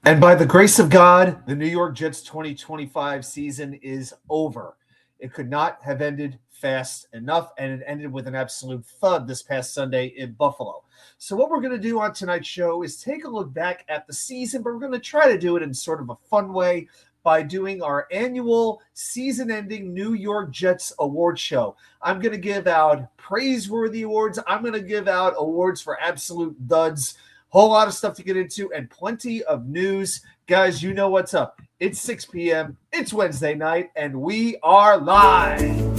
And by the grace of God, the New York Jets 2025 season is over. It could not have ended fast enough, and it ended with an absolute thud this past Sunday in Buffalo. So, what we're going to do on tonight's show is take a look back at the season, but we're going to try to do it in sort of a fun way by doing our annual season-ending New York Jets award show. I'm going to give out praiseworthy awards. I'm going to give out awards for absolute duds. Whole lot of stuff to get into and plenty of news. Guys, you know what's up. It's 6 p.m. It's Wednesday night, and we are live.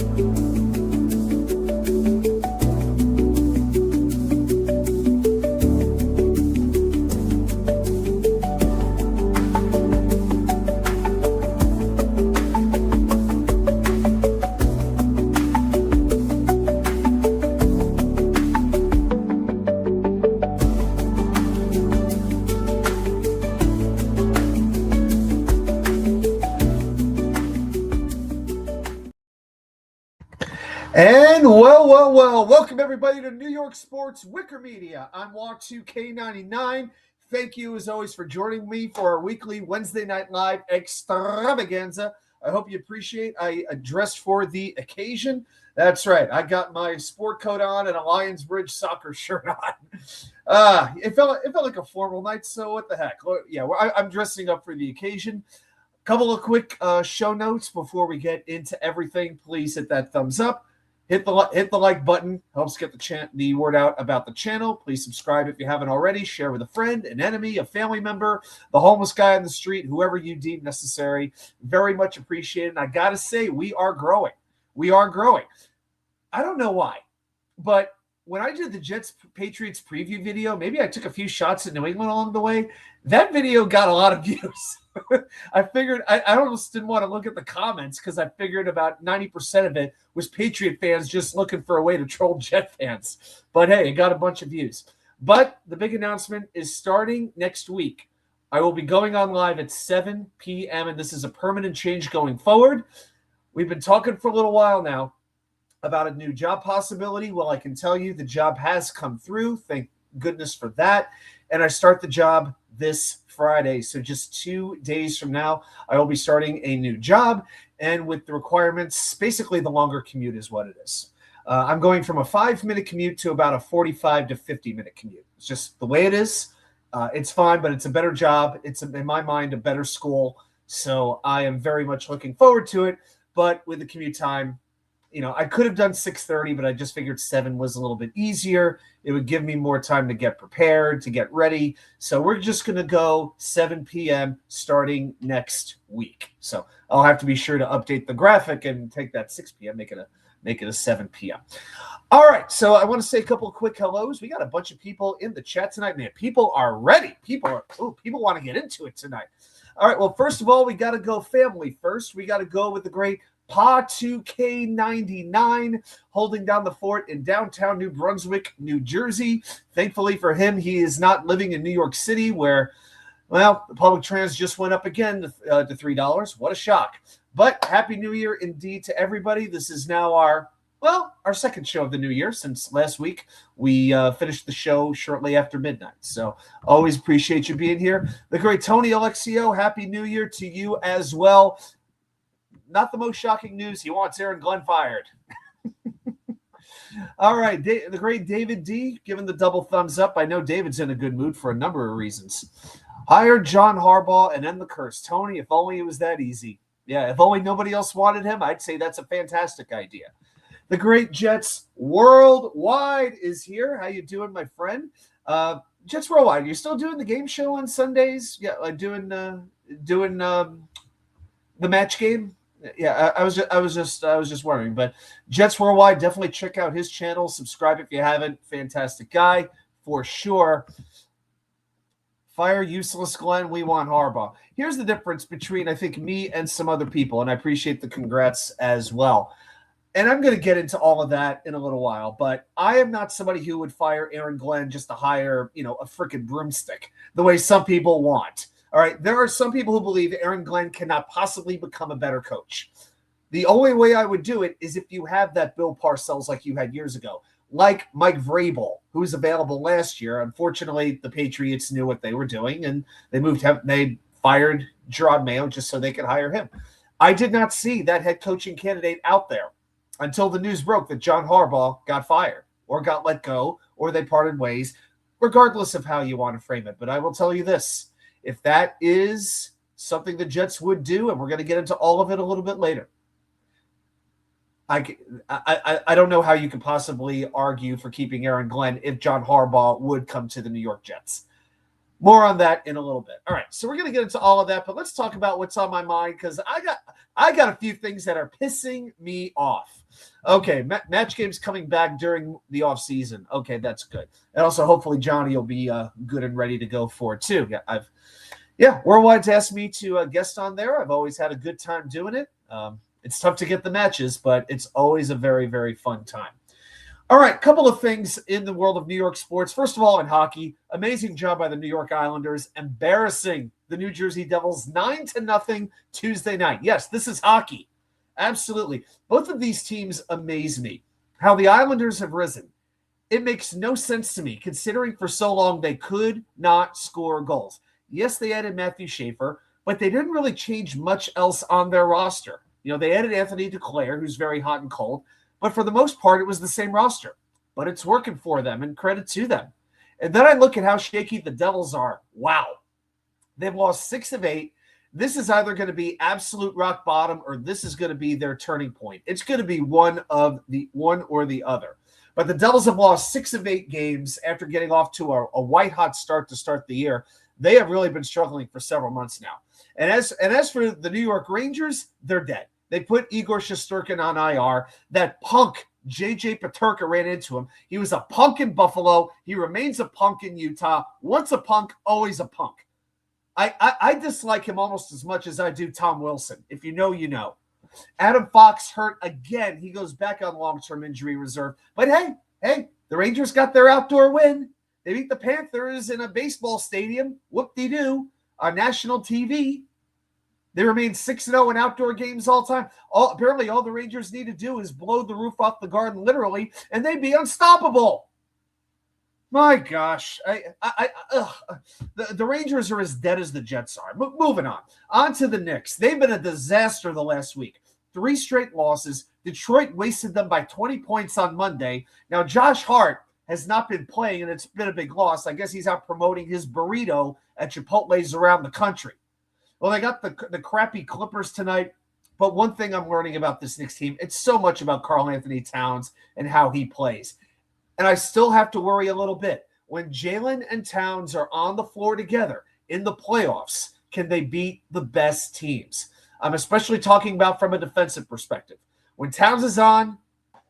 And well, welcome everybody to New York Sports WickerMedia. I'm Walk2K99. Thank you as always for joining me for our weekly Wednesday Night Live extravaganza. I hope you appreciate I dressed for the occasion. That's right. I got my sport coat on and a Lions Bridge soccer shirt on. It felt like a formal night, so what the heck? Yeah, I'm dressing up for the occasion. Couple of quick show notes before we get into everything. Please hit that thumbs up. Hit the like button. Helps get the word out about the channel. Please subscribe if you haven't already. Share with a friend, an enemy, a family member, the homeless guy on the street, whoever you deem necessary. Very much appreciated. And I got to say, we are growing. We are growing. I don't know why, but when I did the Jets-Patriots preview video, maybe I took a few shots at New England along the way. That video got a lot of views. I figured I almost didn't want to look at the comments because I figured about 90% of it was Patriot fans just looking for a way to troll Jet fans. But hey, it got a bunch of views. But the big announcement is starting next week. I will be going on live at 7 p.m., and this is a permanent change going forward. We've been talking for a little while now about a new job possibility. Well, I can tell you the job has come through. Thank goodness for that. And I start the job this Friday. So just 2 days from now, I will be starting a new job. And with the requirements, basically the longer commute is what it is. I'm going from a 5-minute commute to about a 45 to 50-minute commute. It's just the way it is. It's fine, but it's a better job. It's, in my mind, a better school. So I am very much looking forward to it. But with the commute time, I could have done 6:30, but I just figured 7 was a little bit easier. It would give me more time to get prepared, to get ready. So we're just going to go 7 p.m. starting next week. So I'll have to be sure to update the graphic and take that 6 p.m., make it a 7 p.m. All right, so I want to say a couple of quick hellos. We got a bunch of people in the chat tonight, man. People are ready. People want to get into it tonight. All right, well, first of all, we got to go family first. We got to go with the great Pa2K99 holding down the fort in downtown New Brunswick, New Jersey. Thankfully for him, he is not living in New York City where, well, the public trans just went up again to $3. What a shock. But Happy New Year indeed to everybody. This is now our second show of the new year since last week. We finished the show shortly after midnight. So always appreciate you being here. The great Tony Alexio, Happy New Year to you as well. Not the most shocking news. He wants Aaron Glenn fired. All right. The great David D. giving the double thumbs up. I know David's in a good mood for a number of reasons. Hire John Harbaugh and end the curse. Tony, if only it was that easy. Yeah, if only nobody else wanted him, I'd say that's a fantastic idea. The great Jets Worldwide is here. How you doing, my friend? Jets Worldwide, you're still doing the game show on Sundays? Yeah, doing the match game? Yeah, I was just wondering, but Jets Worldwide, definitely check out his channel. Subscribe if you haven't. Fantastic guy for sure. Fire useless Glenn. We want Harbaugh. Here's the difference between, I think, me and some other people, and I appreciate the congrats as well. And I'm going to get into all of that in a little while, but I am not somebody who would fire Aaron Glenn just to hire, a freaking broomstick the way some people want. All right, there are some people who believe Aaron Glenn cannot possibly become a better coach. The only way I would do it is if you have that Bill Parcells like you had years ago. like Mike Vrabel, who was available last year. Unfortunately, the Patriots knew what they were doing, and they fired Gerard Mayo just so they could hire him. I did not see that head coaching candidate out there until the news broke that John Harbaugh got fired or got let go or they parted ways, regardless of how you want to frame it. But I will tell you this, if that is something the Jets would do, and we're going to get into all of it a little bit later, I don't know how you could possibly argue for keeping Aaron Glenn if John Harbaugh would come to the New York Jets. More on that in a little bit. All right, so we're going to get into all of that, but let's talk about what's on my mind because I got a few things that are pissing me off. Okay, match games coming back during the offseason. Okay, that's good. And also, hopefully, Johnny will be good and ready to go for it, too. Worldwide's asked me to guest on there. I've always had a good time doing it. It's tough to get the matches, but it's always a very, very fun time. All right, couple of things in the world of New York sports. First of all, in hockey, amazing job by the New York Islanders, embarrassing the New Jersey Devils 9-0 Tuesday night. Yes, this is hockey. Absolutely. Both of these teams amaze me. How the Islanders have risen. It makes no sense to me, considering for so long they could not score goals. Yes, they added Matthew Schaefer, but they didn't really change much else on their roster. You know, they added Anthony Duclair, who's very hot and cold. But for the most part, it was the same roster. But it's working for them, and credit to them. And then I look at how shaky the Devils are. Wow. They've lost 6 of 8. This is either going to be absolute rock bottom or this is going to be their turning point. It's going to be one or the other. But the Devils have lost 6 of 8 games after getting off to a white-hot start to start the year. They have really been struggling for several months now. And as for the New York Rangers, they're dead. They put Igor Shesterkin on IR. That punk, J.J. Peterka, ran into him. He was a punk in Buffalo. He remains a punk in Utah. Once a punk, always a punk. I dislike him almost as much as I do Tom Wilson. If you know, you know. Adam Fox hurt again. He goes back on long-term injury reserve. But hey, the Rangers got their outdoor win. They beat the Panthers in a baseball stadium. Whoop-de-doo. On national TV. They remain 6-0 in outdoor games all time. Apparently, all the Rangers need to do is blow the roof off the garden, literally, and they'd be unstoppable. My gosh. The Rangers are as dead as the Jets are. Moving on. On to the Knicks. They've been a disaster the last week. 3 straight losses. Detroit wasted them by 20 points on Monday. Now, Josh Hart has not been playing, and it's been a big loss. I guess he's out promoting his burrito at Chipotle's around the country. Well, they got the crappy Clippers tonight, but one thing I'm learning about this Knicks team, it's so much about Karl Anthony Towns and how he plays. And I still have to worry a little bit. When Jalen and Towns are on the floor together in the playoffs, can they beat the best teams? I'm especially talking about from a defensive perspective. When Towns is on,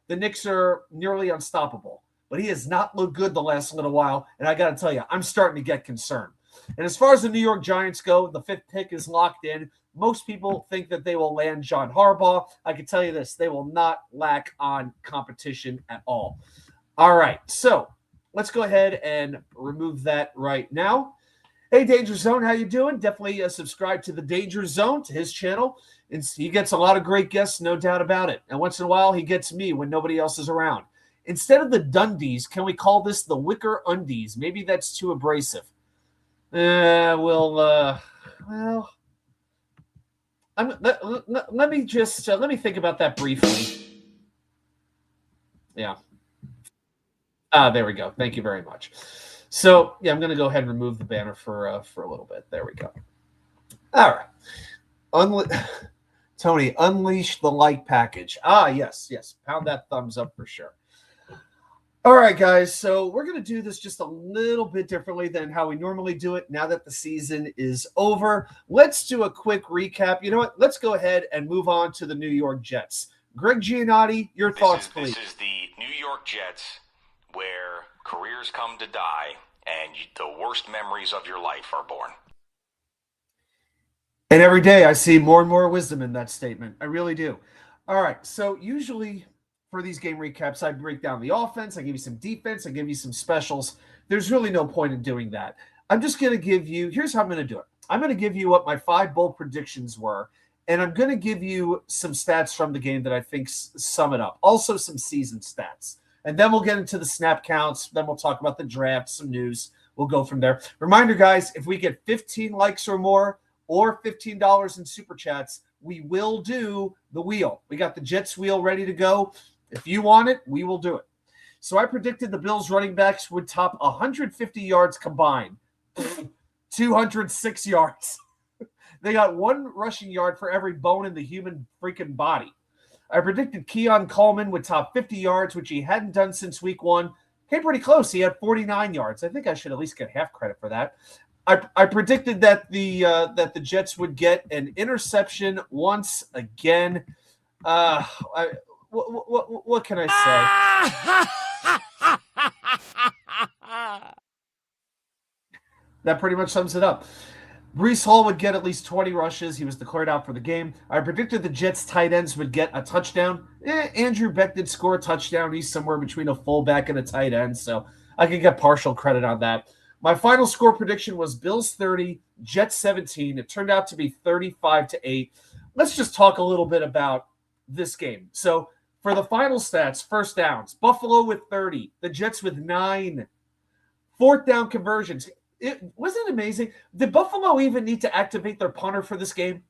the Knicks are nearly unstoppable. But he has not looked good the last little while, and I got to tell you, I'm starting to get concerned. And as far as the New York Giants go, the 5th pick is locked in. Most people think that they will land John Harbaugh. I can tell you this, they will not lack on competition at all. All right, so let's go ahead and remove that right now. Hey, Danger Zone, how you doing? Definitely subscribe to the Danger Zone, to his channel. He gets a lot of great guests, no doubt about it. And once in a while, he gets me when nobody else is around. Instead of the Dundies, can we call this the Wicker Undies? Maybe that's too abrasive. Let me think about that briefly. Yeah. There we go. Thank you very much. So, yeah, I'm going to go ahead and remove the banner for a little bit. There we go. All right. Tony, unleash the like package. Yes. Pound that thumbs up for sure. All right, guys, so we're going to do this just a little bit differently than how we normally do it now that the season is over. Let's do a quick recap. You know what? Let's go ahead and move on to the New York Jets. Greg Giannotti, your thoughts, please. This is the New York Jets where careers come to die and the worst memories of your life are born. And every day I see more and more wisdom in that statement. I really do. All right, so usually for these game recaps, I break down the offense, I give you some defense, I give you some specials. There's really no point in doing that. I'm just going to give you, here's how I'm going to do it. I'm going to give you what my 5 bold predictions were, and I'm going to give you some stats from the game that I think sum it up. Also some season stats And then we'll get into the snap counts. Then we'll talk about the draft, some news. We'll go from there. Reminder, guys, if we get 15 likes or more or $15 in super chats, we will do the wheel. We got the Jets wheel ready to go. If you want it, we will do it. So I predicted the Bills running backs would top 150 yards combined. 206 yards. They got one rushing yard for every bone in the human freaking body. I predicted Keon Coleman would top 50 yards, which he hadn't done since week 1. Came pretty close. He had 49 yards. I think I should at least get half credit for that. I predicted that the Jets would get an interception once again. What can I say? That pretty much sums it up. Breece Hall would get at least 20 rushes. He was declared out for the game. I predicted the Jets tight ends would get a touchdown. Andrew Beck did score a touchdown. He's somewhere between a fullback and a tight end, so I could get partial credit on that. My final score prediction was Bills 30, Jets 17. It turned out to be 35-8. Let's just talk a little bit about this game. So for the final stats, first downs, Buffalo with 30, the Jets with 9. Fourth down conversions. It wasn't amazing. Did Buffalo even need to activate their punter for this game?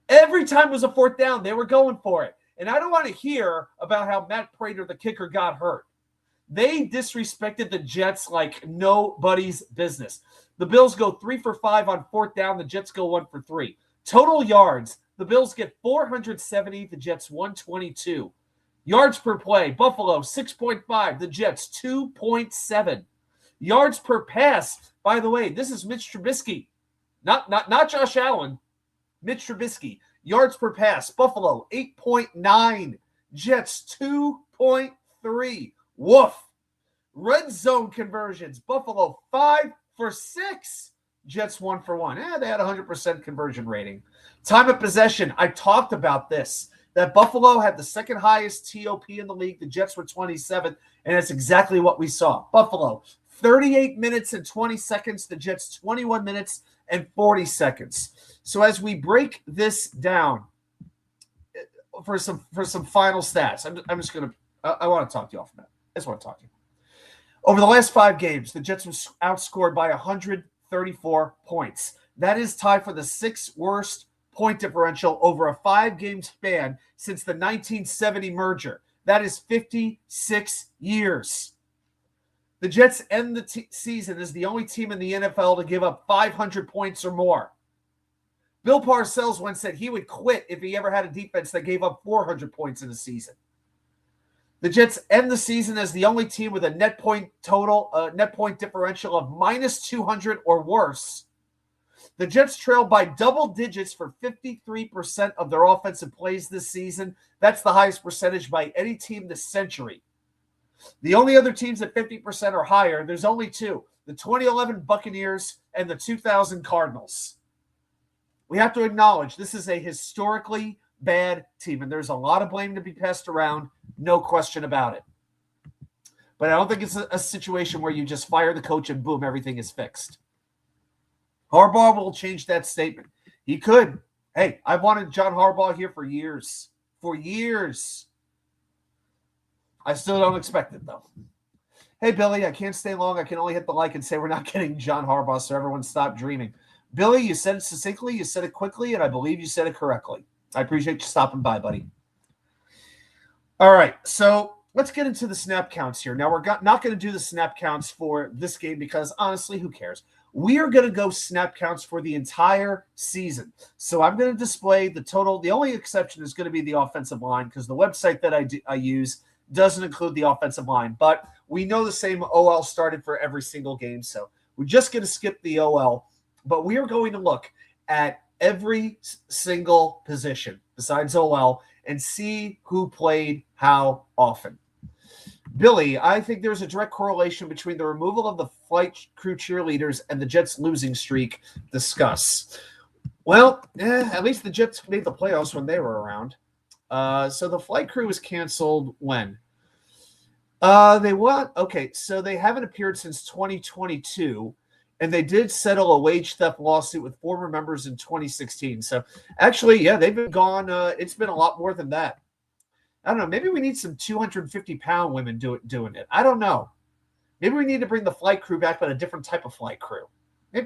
Every time it was a fourth down, they were going for it. And I don't want to hear about how Matt Prater, the kicker, got hurt. They disrespected the Jets like nobody's business. The Bills go 3 for 5 on fourth down. The Jets go 1 for 3. Total yards, the Bills get 470. The Jets 122. Yards per play, Buffalo 6.5. The Jets 2.7. Yards per pass. By the way, this is Mitch Trubisky, not Josh Allen. Mitch Trubisky. Yards per pass. Buffalo 8.9. Jets 2.3. Woof. Red zone conversions. Buffalo 5 for 6. Jets 1 for 1. They had a 100% conversion rating. Time of possession. I talked about this. That Buffalo had the second highest TOP in the league. The Jets were 27th, and that's exactly what we saw. Buffalo 38 minutes and 20 seconds. The Jets 21 minutes and 40 seconds. So as we break this down for some final stats, I'm just going to I want to talk to you off of that. I just want to talk to you. Over the last 5 games, the Jets was outscored by 134 points. That is tied for the 6th worst point differential over a 5-game span since the 1970 merger. That is 56 years. The Jets end the season as the only team in the NFL to give up 500 points or more. Bill Parcells once said he would quit if he ever had a defense that gave up 400 points in a season. The Jets end the season as the only team with a net point differential of minus 200 or worse. The Jets trailed by double digits for 53% of their offensive plays this season. That's the highest percentage by any team this century. The only other teams at 50% or higher, there's only 2, the 2011 Buccaneers and the 2000 Cardinals. We have to acknowledge this is a historically bad team, and there's a lot of blame to be passed around, no question about it. But I don't think it's a situation where you just fire the coach and boom, everything is fixed. Harbaugh will change that statement. He could. Hey, I've wanted John Harbaugh here for years. For years. I still don't expect it, though. Hey, Billy, I can't stay long. I can only hit the like and say we're not getting John Harbaugh, so everyone stop dreaming. Billy, you said it succinctly, you said it quickly, and I believe you said it correctly. I appreciate you stopping by, buddy. All right, so let's get into the snap counts here. Now, we're not going to do the snap counts for this game because, honestly, who cares? We are going to go snap counts for the entire season. So I'm going to display the total. The only exception is going to be the offensive line because the website that I use doesn't include the offensive line. But we know the same OL started for every single game, so we're just going to skip the OL. But we are going to look at every single position besides OL and see who played how often. Billy, I think there's a direct correlation between the removal of the flight crew cheerleaders and the Jets' losing streak. Discuss. Well, at least the Jets made the playoffs when they were around. So the flight crew was canceled when? So they haven't appeared since 2022, and they did settle a wage theft lawsuit with former members in 2016. So actually, yeah, they've been gone. It's been a lot more than that. I don't know. Maybe we need some 250-pound women doing it. I don't know. Maybe we need to bring the flight crew back, but a different type of flight crew.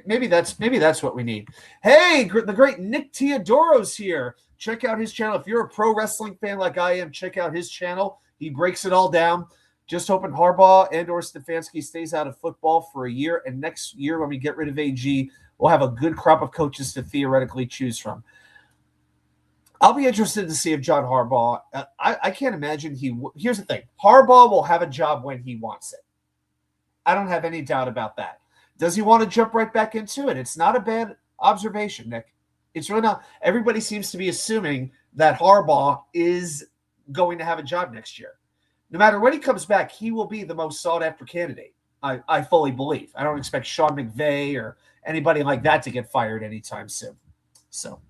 Maybe that's what we need. Hey, the great Nick Teodoro's here. Check out his channel. If you're a pro wrestling fan like I am, check out his channel. He breaks it all down. Just hoping Harbaugh and or Stefanski stays out of football for a year. And next year, when we get rid of AG, we'll have a good crop of coaches to theoretically choose from. I'll be interested to see if John Harbaugh, I can't imagine here's the thing. Harbaugh will have a job when he wants it. I don't have any doubt about that. Does he want to jump right back into it? It's not a bad observation, Nick. It's really not. Everybody seems to be assuming that Harbaugh is going to have a job next year. No matter when he comes back, he will be the most sought-after candidate. I fully believe. I don't expect Sean McVay or anybody like that to get fired anytime soon. So,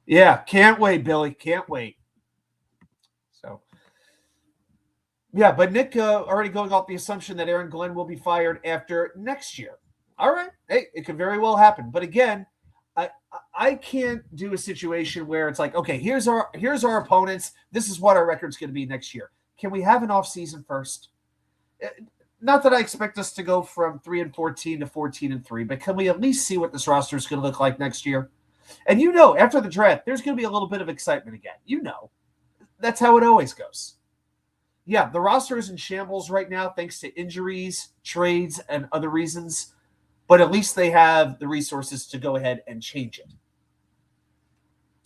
yeah, can't wait, Billy. Can't wait. So, yeah, but Nick already going off the assumption that Aaron Glenn will be fired after next year. All right. Hey, it could very well happen. But again, I can't do a situation where it's like, okay, here's our opponents. This is what our record's going to be next year. Can we have an off season first? Not that I expect us to go from 3-14 to 14-3, but can we at least see what this roster is going to look like next year? And after the draft, there's going to be a little bit of excitement again. That's how it always goes. Yeah, the roster is in shambles right now thanks to injuries, trades, and other reasons. But at least they have the resources to go ahead and change it.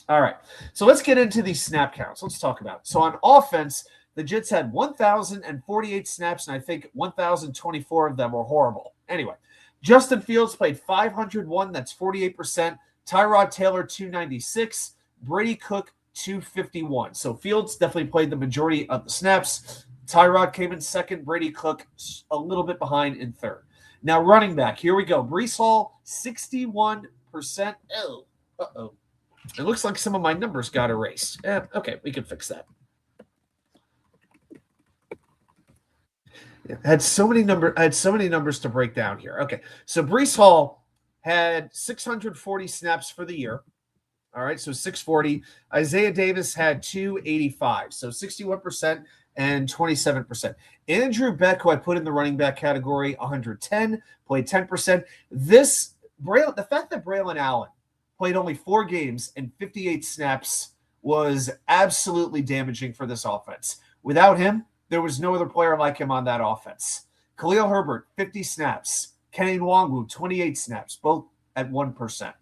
All right, so let's get into these snap counts. Let's talk about it. So on offense, the Jets had 1,048 snaps, and I think 1,024 of them were horrible. Anyway, Justin Fields played 501. That's 48%. Tyrod Taylor, 296. Brady Cook, 251. So Fields definitely played the majority of the snaps. Tyrod came in second. Brady Cook a little bit behind in third. Now, running back, here we go. Breece Hall, 61%. Oh, uh-oh. It looks like some of my numbers got erased. Okay, we can fix that. I had so many numbers to break down here. Okay, so Breece Hall had 640 snaps for the year. All right, so 640. Isaiah Davis had 285, so 61% and 27%. Andrew Beck, who I put in the running back category, 110, played 10%. The fact that Braylon Allen played only 4 games and 58 snaps was absolutely damaging for this offense. Without him, there was no other player like him on that offense. Khalil Herbert, 50 snaps. Kenny Nwangwu, 28 snaps, both at 1%.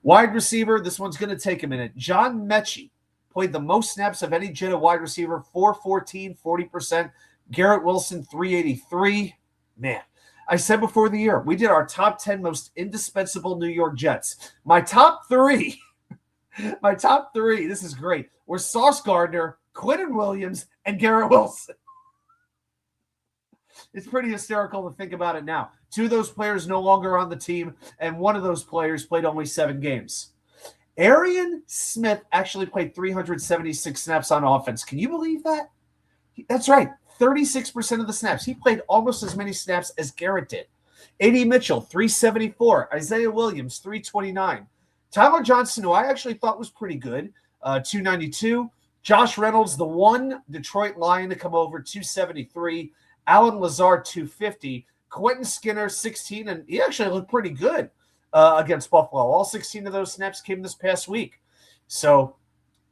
Wide receiver, this one's going to take a minute. John Mechie played the most snaps of any Jet wide receiver, 414, 40%. Garrett Wilson, 383. Man, I said before the year, we did our top 10 most indispensable New York Jets. My top three, this is great, were Sauce Gardner, Quinnen Williams, and Garrett Wilson. It's pretty hysterical to think about it now. 2 of those players no longer on the team, and 1 of those players played only 7 games. Arian Smith actually played 376 snaps on offense. Can you believe that? That's right, 36% of the snaps. He played almost as many snaps as Garrett did. A.D. Mitchell, 374. Isaiah Williams, 329. Tyler Johnson, who I actually thought was pretty good, 292. Josh Reynolds, the one Detroit Lion to come over, 273. Alan Lazard, 250. Quentin Skinner, 16, and he actually looked pretty good against Buffalo. All 16 of those snaps came this past week. So,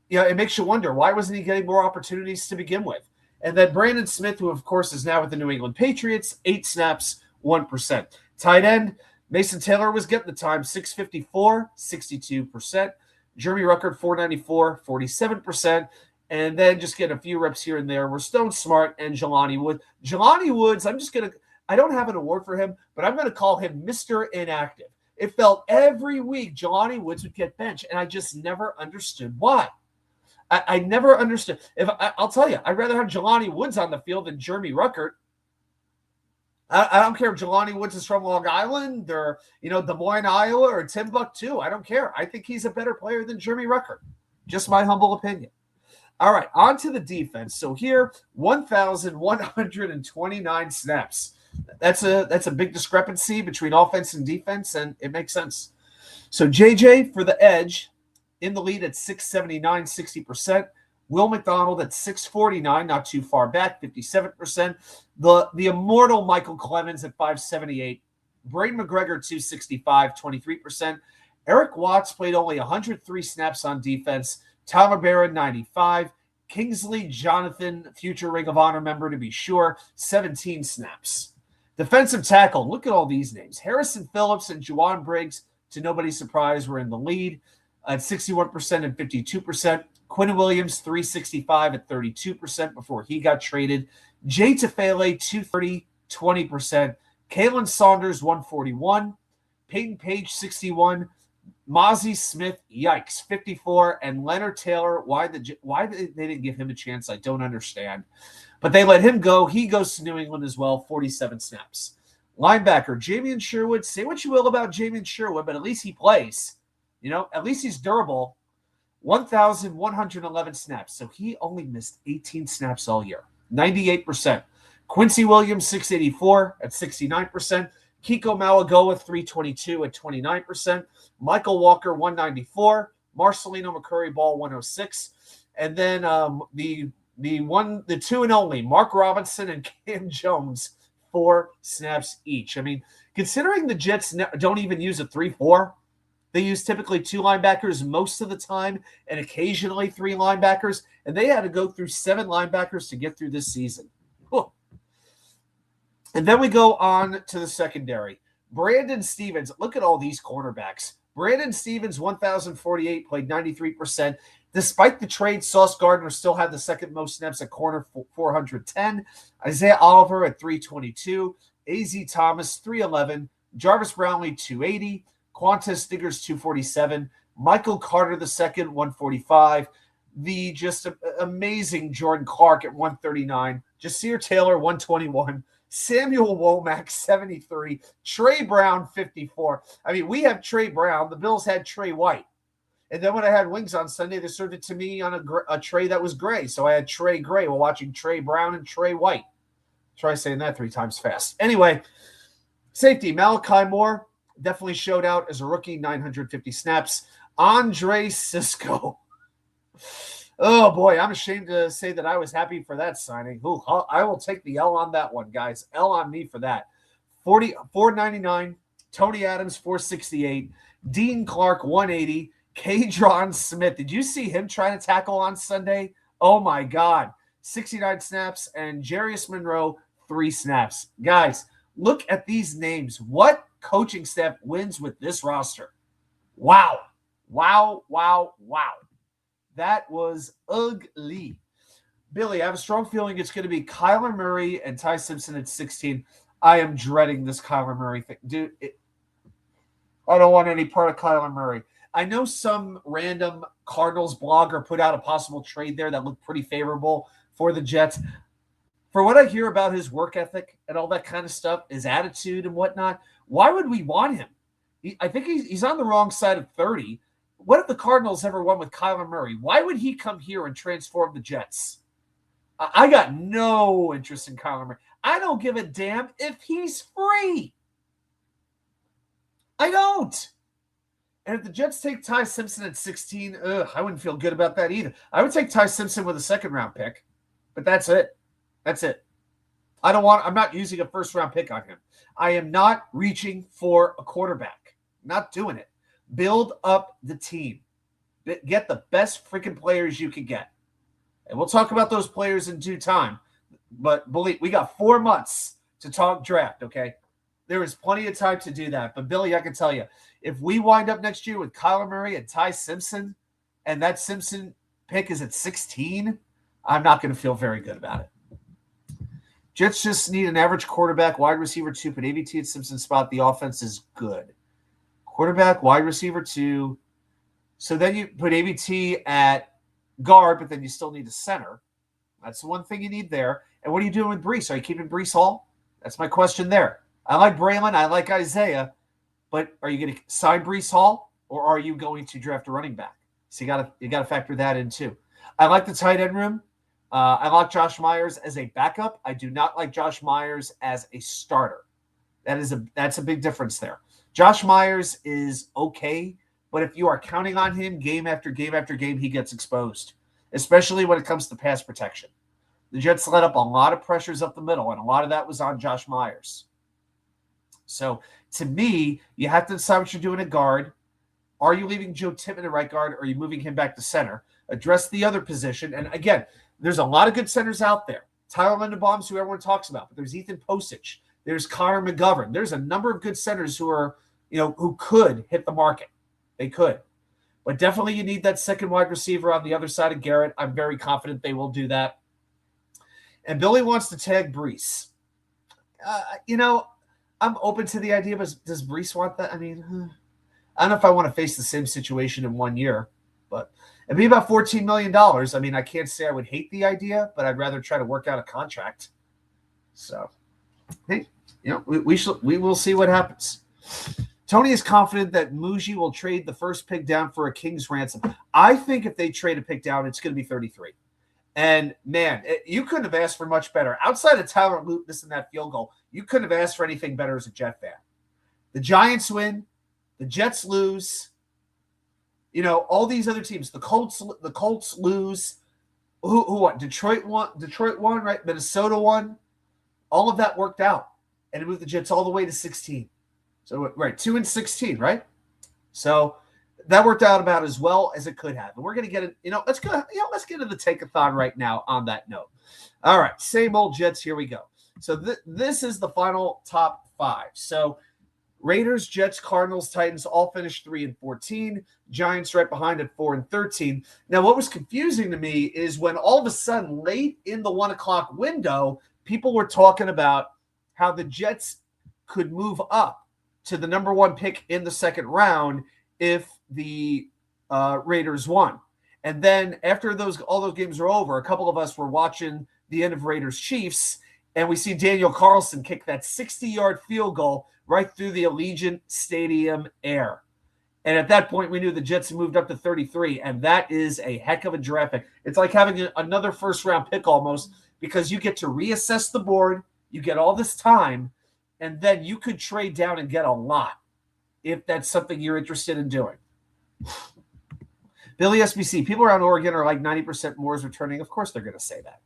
it makes you wonder, why wasn't he getting more opportunities to begin with? And then Brandon Smith, who, of course, is now with the New England Patriots, 8 snaps, 1%. Tight end, Mason Taylor was getting the time, 654, 62%. Jeremy Ruckert, 494, 47%. And then just get a few reps here and there were Stone Smart and Jelani Woods. Jelani Woods, I don't have an award for him, but I'm going to call him Mr. Inactive. It felt every week Jelani Woods would get benched, and I just never understood why. I never understood. I'll tell you, I'd rather have Jelani Woods on the field than Jeremy Ruckert. I don't care if Jelani Woods is from Long Island or, Des Moines, Iowa, or Timbuktu. I don't care. I think he's a better player than Jeremy Ruckert. Just my humble opinion. All right, on to the defense. So here, 1,129 snaps. That's a big discrepancy between offense and defense, and it makes sense. So JJ for the edge in the lead at 679, 60%. Will McDonald at 649, not too far back, 57%. The immortal Michael Clemens at 578. Braden McGregor, 265, 23%. Eric Watts played only 103 snaps on defense. Tyler Barron, 95. Kingsley Jonathan, future Ring of Honor member to be sure, 17 snaps. Defensive tackle, look at all these names. Harrison Phillips and Juwan Briggs, to nobody's surprise, were in the lead at 61% and 52%. Quinn Williams, 365 at 32% before he got traded. Jay Tafele, 230, 20%. Kalen Saunders, 141. Peyton Page, 61. Mozzie Smith, yikes, 54. And Leonard Taylor, why they didn't give him a chance, I don't understand. But they let him go. He goes to New England as well, 47 snaps. Linebacker, Jamian Sherwood. Say what you will about Jamian Sherwood, but at least he plays. At least he's durable. 1,111 snaps. So he only missed 18 snaps all year. 98%. Quincy Williams, 684 at 69%. Kiko Malagoa, 322 at 29%. Michael Walker, 194. Marcelino McCurry Ball, 106. And then the two and only, Mark Robinson and Cam Jones, 4 snaps each. I mean, considering the Jets don't even use a 3-4, they use typically 2 linebackers most of the time and occasionally 3 linebackers, and they had to go through 7 linebackers to get through this season. Whew. And then we go on to the secondary. Brandon Stevens, look at all these cornerbacks. Brandon Stevens, 1,048, played 93%. Despite the trade, Sauce Gardner still had the second most snaps at corner, 410. Isaiah Oliver at 322. A.Z. Thomas, 311. Jarvis Brownlee, 280. Quantas Stiggers, 247. Michael Carter II, 145. The just amazing Jordan Clark at 139. Jasir Taylor, 121. Samuel Womack, 73. Trey Brown, 54. I mean, we have Trey Brown. The Bills had Trey White. And then when I had wings on Sunday, they served it to me on a tray that was gray. So I had Trey Gray while watching Trey Brown and Trey White. Try saying that 3 times fast. Anyway, safety, Malachi Moore definitely showed out as a rookie, 950 snaps. Andre Cisco. Oh, boy, I'm ashamed to say that I was happy for that signing. Ooh, I will take the L on that one, guys. L on me for that. 499. Tony Adams, 468. Dean Clark, 180. Kadron Smith. Did you see him trying to tackle on Sunday? Oh, my God. 69 snaps. And Jarius Monroe, 3 snaps. Guys, look at these names. What coaching staff wins with this roster? Wow. Wow, wow, wow. That was ugly. Billy, I have a strong feeling it's going to be Kyler Murray and Ty Simpson at 16. I am dreading this Kyler Murray thing. Dude, I don't want any part of Kyler Murray. I know some random Cardinals blogger put out a possible trade there that looked pretty favorable for the Jets. For what I hear about his work ethic and all that kind of stuff, his attitude and whatnot, why would we want him? I think he's on the wrong side of 30. What if the Cardinals ever won with Kyler Murray? Why would he come here and transform the Jets? I got no interest in Kyler Murray. I don't give a damn if he's free. I don't. And if the Jets take Ty Simpson at 16, I wouldn't feel good about that either. I would take Ty Simpson with a second-round pick, but that's it. That's it. I'm not using a first-round pick on him. I am not reaching for a quarterback. Not doing it. Build up the team. Get the best freaking players you can get. And we'll talk about those players in due time. But believe we got 4 months to talk draft, okay? There is plenty of time to do that. But, Billy, I can tell you, if we wind up next year with Kyler Murray and Ty Simpson, and that Simpson pick is at 16, I'm not going to feel very good about it. Jets just need an average quarterback, wide receiver 2, put AVT at Simpson's spot. The offense is good. Quarterback, wide receiver 2. So then you put AVT at guard, but then you still need a center. That's the one thing you need there. And what are you doing with Breece? Are you keeping Breece Hall? That's my question there. I like Braylon. I like Isaiah. But are you going to sign Breece Hall, or are you going to draft a running back? So you got to factor that in too. I like the tight end room. I like Josh Myers as a backup. I do not like Josh Myers as a starter. That's a big difference there. Josh Myers is okay, but if you are counting on him game after game after game, he gets exposed. especially when it comes to pass protection. The Jets let up a lot of pressures up the middle, and a lot of that was on Josh Myers. So to me, you have to decide what you're doing at guard. Are you leaving Joe Tippmann at right guard, or are you moving him back to center? Address the other position. And again, there's a lot of good centers out there. Tyler Linderbaum's who everyone talks about, but there's Ethan Posich. There's Connor McGovern. There's a number of good centers who could hit the market. They could. But definitely you need that second wide receiver on the other side of Garrett. I'm very confident they will do that. And Billy wants to tag Brees. I'm open to the idea, but does Brees want that? I mean, I don't know if I want to face the same situation in 1 year, but it'd be about $14 million. I mean, I can't say I would hate the idea, but I'd rather try to work out a contract. So, hey, we will see what happens. Tony is confident that Muji will trade the first pick down for a king's ransom. I think if they trade a pick down, it's going to be 33. And, man, you couldn't have asked for much better. Outside of Tyler Luton and that field goal, you couldn't have asked for anything better as a Jet fan. The Giants win. The Jets lose. All these other teams. The Colts lose. Who won? Detroit won, right? Minnesota won. All of that worked out. And it moved the Jets all the way to 16. So, right, 2-16, right? So that worked out about as well as it could have. And we're going to get it, let's get into the take-a-thon right now on that note. All right, same old Jets, here we go. So this is the final top 5. So Raiders, Jets, Cardinals, Titans all finished 3-14. Giants right behind at 4-13. Now, what was confusing to me is when all of a sudden, late in the 1 o'clock window, people were talking about how the Jets could move up to the number 1 pick in the second round if the Raiders won. And then after all those games were over, a couple of us were watching the end of Raiders-Chiefs, and we see Daniel Carlson kick that 60-yard field goal right through the Allegiant Stadium air. And at that point, we knew the Jets moved up to 33, and that is a heck of a draft pick. It's like having another first-round pick almost, because you get to reassess the board, you get all this time, and then you could trade down and get a lot if that's something you're interested in doing. Billy SBC, people around Oregon are like 90% Moore is returning. Of course they're going to say that.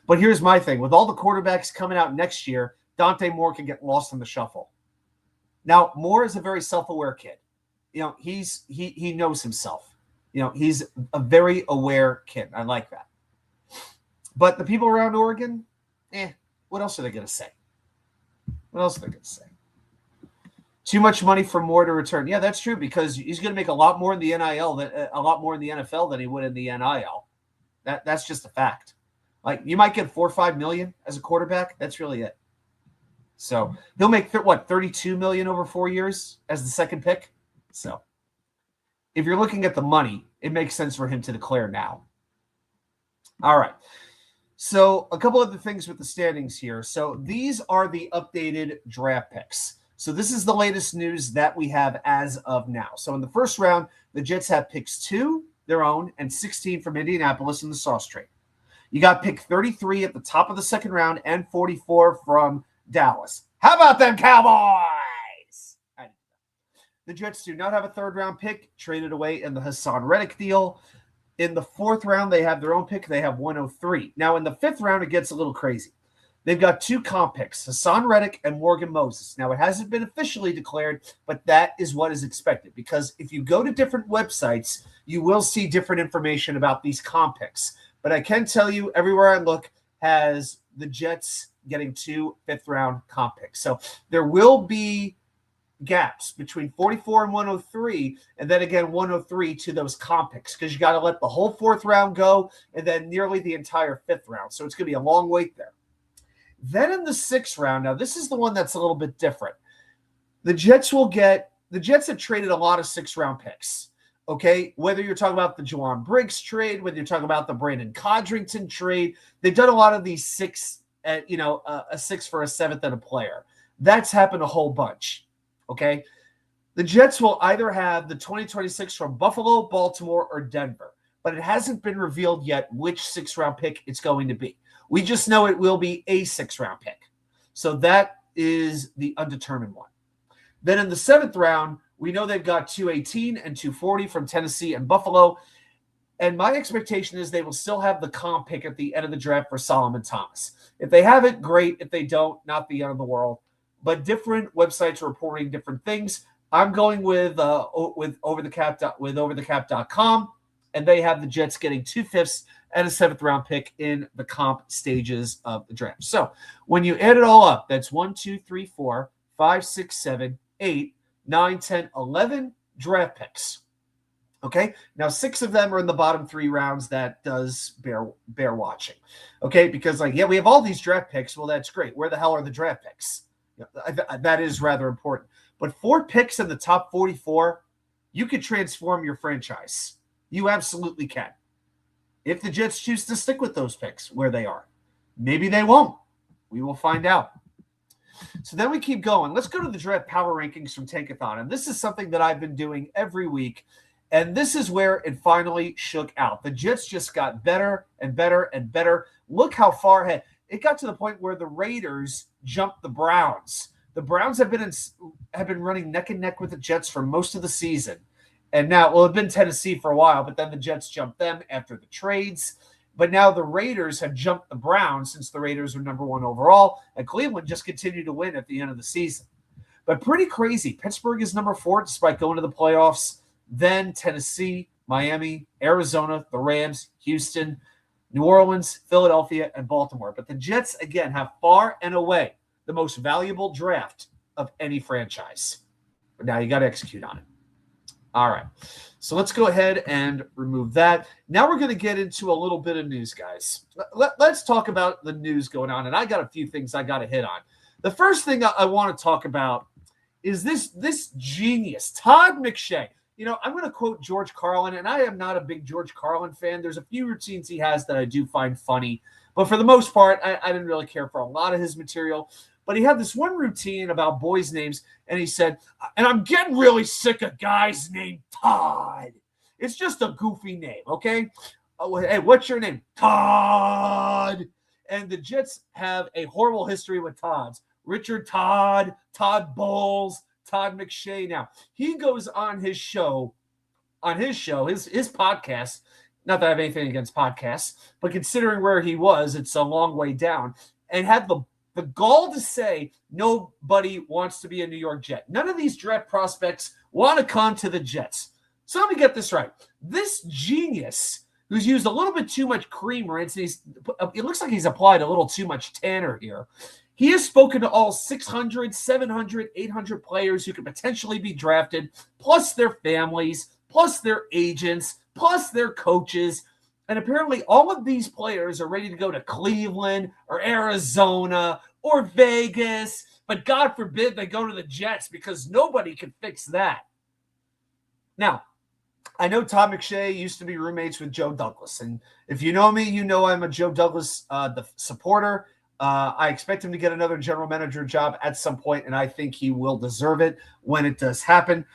But here's my thing. With all the quarterbacks coming out next year, Dante Moore can get lost in the shuffle. Now, Moore is a very self-aware kid. He knows himself. He's a very aware kid. I like that. But the people around Oregon, what else are they going to say? What else are they going to say? Too much money for Moore to return. Yeah, that's true, because he's going to make a lot more in the NIL a lot more in the NFL than he would in the NIL. That's just a fact. Like, you might get $4 or $5 million as a quarterback. That's really it. So he'll make $32 million over 4 years as the second pick. So if you're looking at the money, it makes sense for him to declare now. All right. So a couple other things with the standings here. So these are the updated draft picks. So this is the latest news that we have as of now. So in the first round, the Jets have picks 2, their own, and 16 from Indianapolis in the Sauce trade. You got pick 33 at the top of the second round and 44 from Dallas. How about them Cowboys? The Jets do not have a third-round pick traded away in the Hassan Reddick deal. In the fourth round, they have their own pick. They have 103. Now, in the fifth round, it gets a little crazy. They've got 2 comp picks, Hassan Reddick and Morgan Moses. Now, it hasn't been officially declared, but that is what is expected, because if you go to different websites, you will see different information about these comp picks. But I can tell you, everywhere I look has the Jets getting 2 fifth-round comp picks. So there will be gaps between 44 and 103, and then again 103 to those comp picks, because you got to let the whole fourth round go and then nearly the entire fifth round. So it's going to be a long wait there. Then in the sixth round, now this is the one that's a little bit different. The Jets have traded a lot of 6th-round picks. Okay, whether you're talking about the Juwan Briggs trade, whether you're talking about the Brandon Codrington trade, they've done a lot of these 6, a 6 for a 7th and a player. That's happened a whole bunch. Okay, the Jets will either have the 2026 from Buffalo, Baltimore, or Denver, but it hasn't been revealed yet which 6th-round pick it's going to be. We just know it will be a 6th-round pick. So that is the undetermined one. Then in the 7th round, we know they've got 218 and 240 from Tennessee and Buffalo. And my expectation is they will still have the comp pick at the end of the draft for Solomon Thomas. If they have it, great. If they don't, not the end of the world. But different websites are reporting different things. I'm going with overthecap.com, and they have the Jets getting 2/5 and a 7th round pick in the comp stages of the draft. So when you add it all up, that's 1, 2, 3, 4, 5, 6, 7, 8, 9, 10, 11 draft picks. Okay, now 6 of them are in the bottom 3 rounds. That does bear watching. Okay, because we have all these draft picks. Well, that's great. Where the hell are the draft picks? That is rather important. But 4 picks in the top 44, you could transform your franchise. You absolutely can. If the Jets choose to stick with those picks where they are. Maybe they won't. We will find out. So then we keep going. Let's go to the draft power rankings from Tankathon. And this is something that I've been doing every week. And this is where it finally shook out. The Jets just got better and better and better. Look how far ahead. It got to the point where the Raiders jumped the Browns. The Browns have been running neck and neck with the Jets for most of the season. And now, it's been Tennessee for a while, but then the Jets jumped them after the trades. But now the Raiders have jumped the Browns since the Raiders were number 1 overall, and Cleveland just continued to win at the end of the season. But pretty crazy. Pittsburgh is number 4 despite going to the playoffs. Then Tennessee, Miami, Arizona, the Rams, Houston, New Orleans, Philadelphia, and Baltimore. But the Jets, again, have far and away the most valuable draft of any franchise. But now you got to execute on it. All right. So let's go ahead and remove that. Now we're going to get into a little bit of news, guys. Let's talk about the news going on. And I got a few things I got to hit on. The first thing I want to talk about is this genius, Todd McShay. I'm going to quote George Carlin, and I am not a big George Carlin fan. There's a few routines he has that I do find funny. But for the most part, I didn't really care for a lot of his material. But he had this one routine about boys' names, and he said, and I'm getting really sick of guys named Todd. It's just a goofy name, okay? Oh, hey, what's your name? Todd. And the Jets have a horrible history with Todds. Richard Todd, Todd Bowles, Todd McShay. Now, he goes on his podcast. Not that I have anything against podcasts, but considering where he was, it's a long way down. And had the gall to say nobody wants to be a New York Jet. None of these draft prospects want to come to the Jets. So let me get this right. This genius who's used a little bit too much cream rinse, and it looks like he's applied a little too much tanner here. He has spoken to all 600, 700, 800 players who could potentially be drafted, plus their families, plus their agents, plus their coaches. And apparently all of these players are ready to go to Cleveland or Arizona or Vegas. But God forbid they go to the Jets because nobody can fix that. Now, I know Tom McShay used to be roommates with Joe Douglas. And if you know me, you know I'm a Joe Douglas supporter. I expect him to get another general manager job at some point, and I think he will deserve it when it does happen.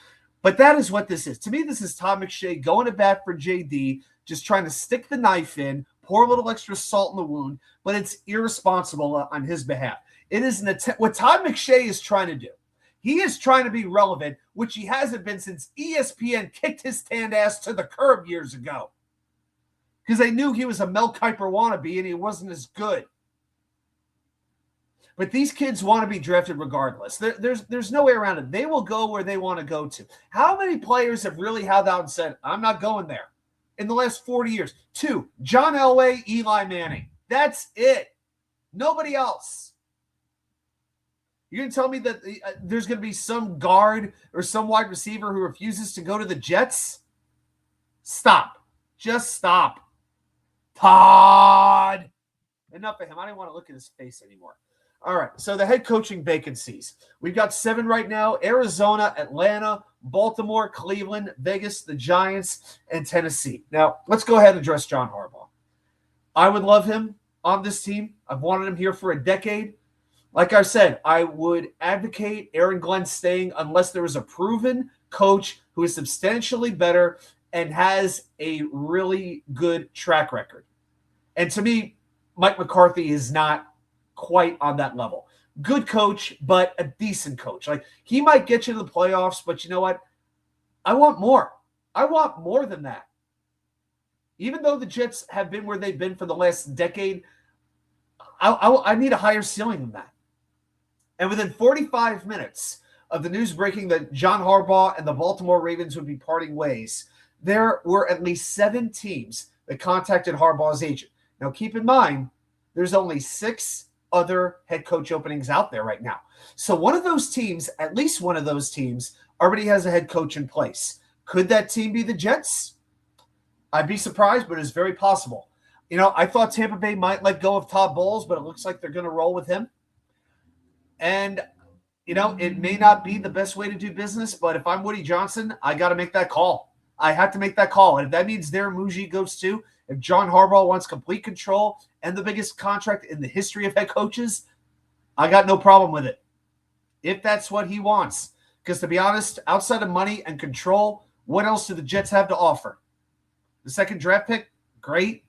But that is what this is. To me, this is Tom McShay going to bat for JD, just trying to stick the knife in, pour a little extra salt in the wound, but it's irresponsible on his behalf. It is an attempt. What Tom McShay is trying to do, he is trying to be relevant, which he hasn't been since ESPN kicked his tanned ass to the curb years ago. Because they knew he was a Mel Kiper wannabe and he wasn't as good. But these kids want to be drafted regardless. There's no way around it. They will go where they want to go to. How many players have really held out and said, I'm not going there in the last 40 years? 2, John Elway, Eli Manning. That's it. Nobody else. You're going to tell me that there's going to be some guard or some wide receiver who refuses to go to the Jets? Stop. Just stop. Todd. Enough of him. I don't want to look at his face anymore. All right, so the head coaching vacancies. We've got 7 right now: Arizona, Atlanta, Baltimore, Cleveland, Vegas, the Giants, and Tennessee. Now, let's go ahead and address John Harbaugh. I would love him on this team. I've wanted him here for a decade. Like I said, I would advocate Aaron Glenn staying unless there is a proven coach who is substantially better and has a really good track record. And to me, Mike McCarthy is not quite on that level. Good coach, but a decent coach. Like, he might get you to the playoffs, but you know what? I want more. I want more than that. Even though the Jets have been where they've been for the last decade, I need a higher ceiling than that. And within 45 minutes of the news breaking that John Harbaugh and the Baltimore Ravens would be parting ways, there were at least 7 teams that contacted Harbaugh's agent. Now, keep in mind, there's only 6 other head coach openings out there right now. So one of those teams, at least one of those teams, already has a head coach in place. Could that team be the Jets? I'd be surprised, but it's very possible. I thought Tampa Bay might let go of Todd Bowles, but it looks like they're going to roll with him. And, it may not be the best way to do business, but if I'm Woody Johnson, I got to make that call. I have to make that call. And if that means Darren Muji goes too, if John Harbaugh wants complete control and the biggest contract in the history of head coaches, I got no problem with it. If that's what he wants. Because to be honest, outside of money and control, what else do the Jets have to offer? The second draft pick? Great.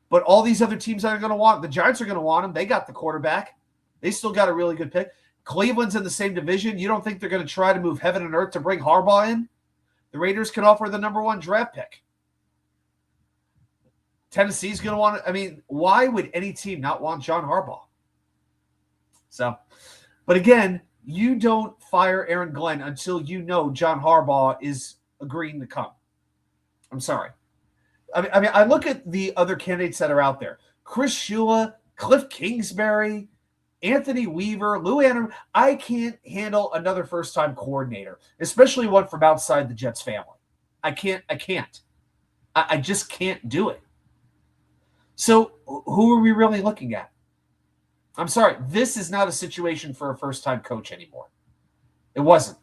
But all these other teams that are going to want, the Giants are going to want him. They got the quarterback. They still got a really good pick. Cleveland's in the same division. You don't think they're going to try to move heaven and earth to bring Harbaugh in? The Raiders can offer the number 1 draft pick. Tennessee's going to want to. I mean, why would any team not want John Harbaugh? But again, you don't fire Aaron Glenn until you know John Harbaugh is agreeing to come. I'm sorry. I mean, I look at the other candidates that are out there. Chris Shula, Cliff Kingsbury, Anthony Weaver, Lou Anderson. I can't handle another first-time coordinator, especially one from outside the Jets family. I can't. I just can't do it. So who are we really looking at? I'm sorry. This is not a situation for a first-time coach anymore. It wasn't.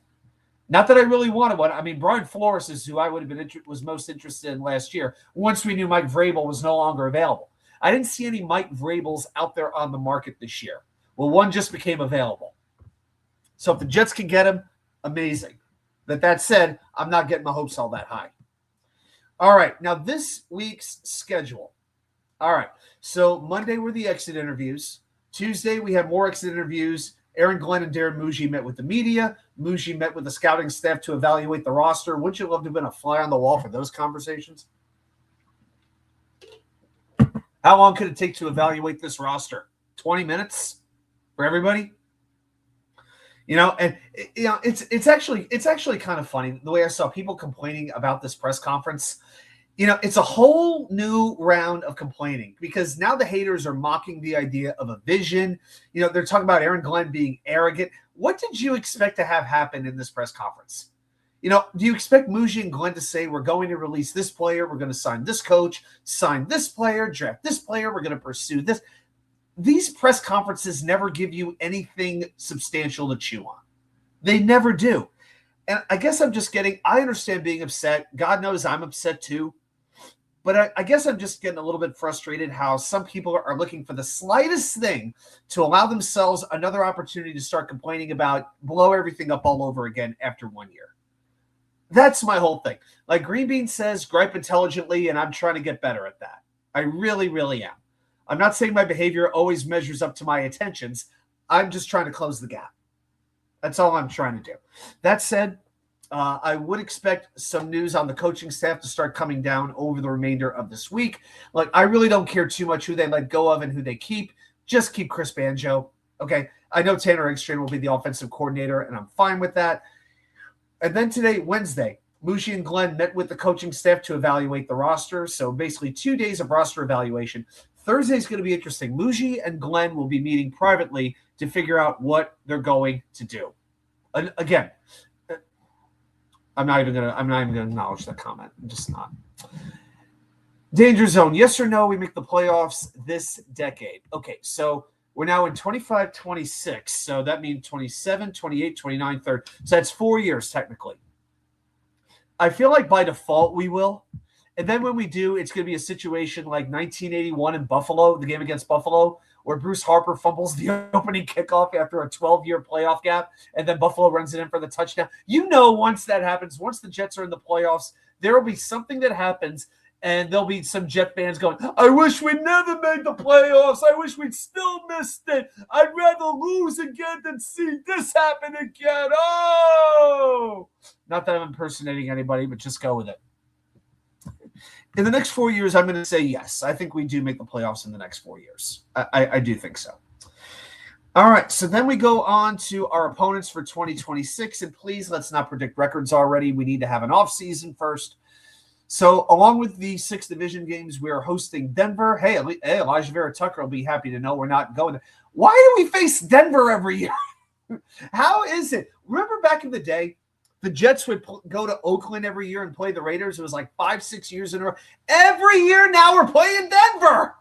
Not that I really wanted one. I mean, Brian Flores is who I would have been was most interested in last year once we knew Mike Vrabel was no longer available. I didn't see any Mike Vrabels out there on the market this year. Well, one just became available. So if the Jets can get him, amazing. But that said, I'm not getting my hopes all that high. All right, now this week's schedule. All right, so Monday were the exit interviews. Tuesday, we had more exit interviews. Aaron Glenn and Darren Muji met with the media. Muji met with the scouting staff to evaluate the roster. Wouldn't you love to have been a fly on the wall for those conversations? How long could it take to evaluate this roster? 20 minutes for everybody? And it's actually kind of funny the way I saw people complaining about this press conference. It's a whole new round of complaining because now the haters are mocking the idea of a vision. They're talking about Aaron Glenn being arrogant. What did you expect to have happen in this press conference? Do you expect Muji and Glenn to say, we're going to release this player, we're going to sign this coach, sign this player, draft this player, we're going to pursue this? These press conferences never give you anything substantial to chew on. They never do. And I guess I understand being upset. God knows I'm upset too. But I guess I'm just getting a little bit frustrated how some people are looking for the slightest thing to allow themselves another opportunity to start complaining about, blow everything up all over again after 1 year. That's my whole thing. Like Green Bean says, gripe intelligently, and I'm trying to get better at that. I really, really am. I'm not saying my behavior always measures up to my intentions. I'm just trying to close the gap. That's all I'm trying to do. That said, I would expect some news on the coaching staff to start coming down over the remainder of this week. Like, I really don't care too much who they let go of and who they keep. Just keep Chris Banjo. Okay. I know Tanner Eggstrain will be the offensive coordinator, and I'm fine with that. And then today, Wednesday, Muji and Glenn met with the coaching staff to evaluate the roster. So basically 2 days of roster evaluation. Thursday is going to be interesting. Muji and Glenn will be meeting privately to figure out what they're going to do. And again, I'm not even going to acknowledge that comment. I'm just not. Danger zone. Yes or no, we make the playoffs this decade. Okay, so we're now in 25-26. So that means 27, 28, 29, 30. So that's 4 years technically. I feel like by default we will. And then when we do, it's going to be a situation like 1981 in Buffalo, the game against Buffalo, where Bruce Harper fumbles the opening kickoff after a 12-year playoff gap, and then Buffalo runs it in for the touchdown. Once that happens, once the Jets are in the playoffs, there will be something that happens, and there'll be some Jet fans going, I wish we never made the playoffs. I wish we'd still missed it. I'd rather lose again than see this happen again. Oh! Not that I'm impersonating anybody, but just go with it. In the next 4 years, I'm going to say yes. I think we do make the playoffs in the next 4 years. I do think so. All right, so then we go on to our opponents for 2026, and please let's not predict records already. We need to have an off season first. So along with the 6 division games, we are hosting Denver. Hey, Elijah Vera Tucker will be happy to know we're not going. Why do we face Denver every year? How is it? Remember back in the day, the Jets would go to Oakland every year and play the Raiders. It was like 5-6 years in a row. Every year now we're playing Denver.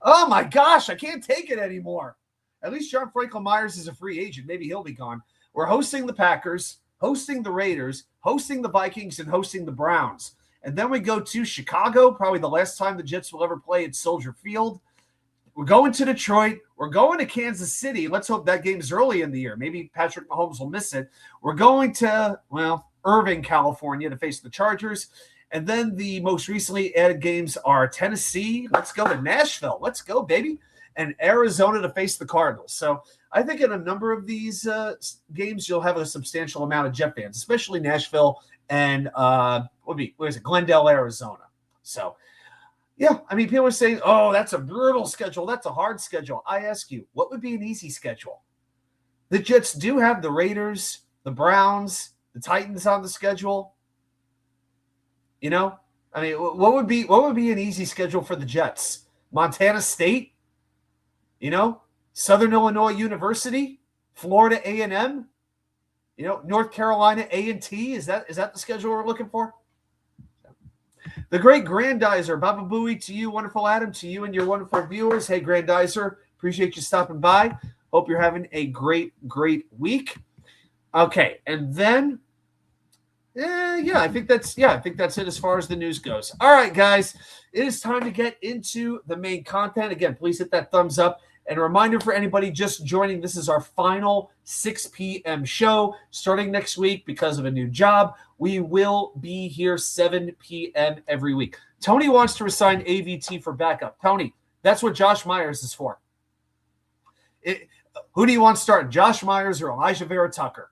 Oh my gosh, I can't take it anymore. At least John Franklin Myers is a free agent. Maybe he'll be gone. We're hosting the Packers, hosting the Raiders, hosting the Vikings, and hosting the Browns. And then we go to Chicago, probably the last time the Jets will ever play at Soldier Field. We're going to Detroit. We're going to Kansas City. Let's hope that game is early in the year. Maybe Patrick Mahomes will miss it. We're going to, Irving, California to face the Chargers. And then the most recently added games are Tennessee. Let's go to Nashville. Let's go, baby. And Arizona to face the Cardinals. So I think in a number of these games, you'll have a substantial amount of Jet fans, especially Nashville and Glendale, Arizona. So, yeah, I mean, people are saying, oh, that's a brutal schedule. That's a hard schedule. I ask you, what would be an easy schedule? The Jets do have the Raiders, the Browns, the Titans on the schedule. You know, I mean, what would be an easy schedule for the Jets? Montana State? You know, Southern Illinois University, Florida A&M, North Carolina A&T. Is that the schedule we're looking for? The great Grandizer, Baba Booey, to you, wonderful Adam, to you and your wonderful viewers. Hey, Grandizer, appreciate you stopping by. Hope you're having a great, great week. Okay, and then, I think that's it as far as the news goes. All right, guys, it is time to get into the main content. Again, please hit that thumbs up. And a reminder for anybody just joining, this is our final 6 p.m. show. Starting next week, because of a new job, we will be here 7 p.m. every week. Tony wants to resign AVT for backup. Tony, that's what Josh Myers is for. Who do you want starting, Josh Myers or Elijah Vera Tucker?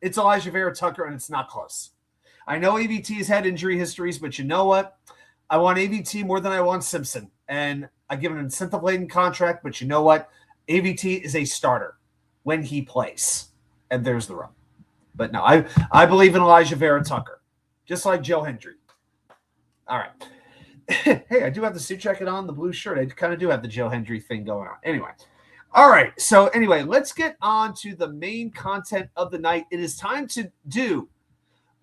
It's Elijah Vera Tucker, and it's not close. I know AVT has had injury histories, but you know what? I want AVT more than I want Simpson. And I give an incentive-laden contract, but you know what? AVT is a starter when he plays. And there's the rub. But no, I believe in Elijah Vera Tucker, just like Joe Hendry. All right. Hey, I do have the suit jacket on, the blue shirt. I kind of do have the Joe Hendry thing going on. Anyway. All right. So anyway, let's get on to the main content of the night. It is time to do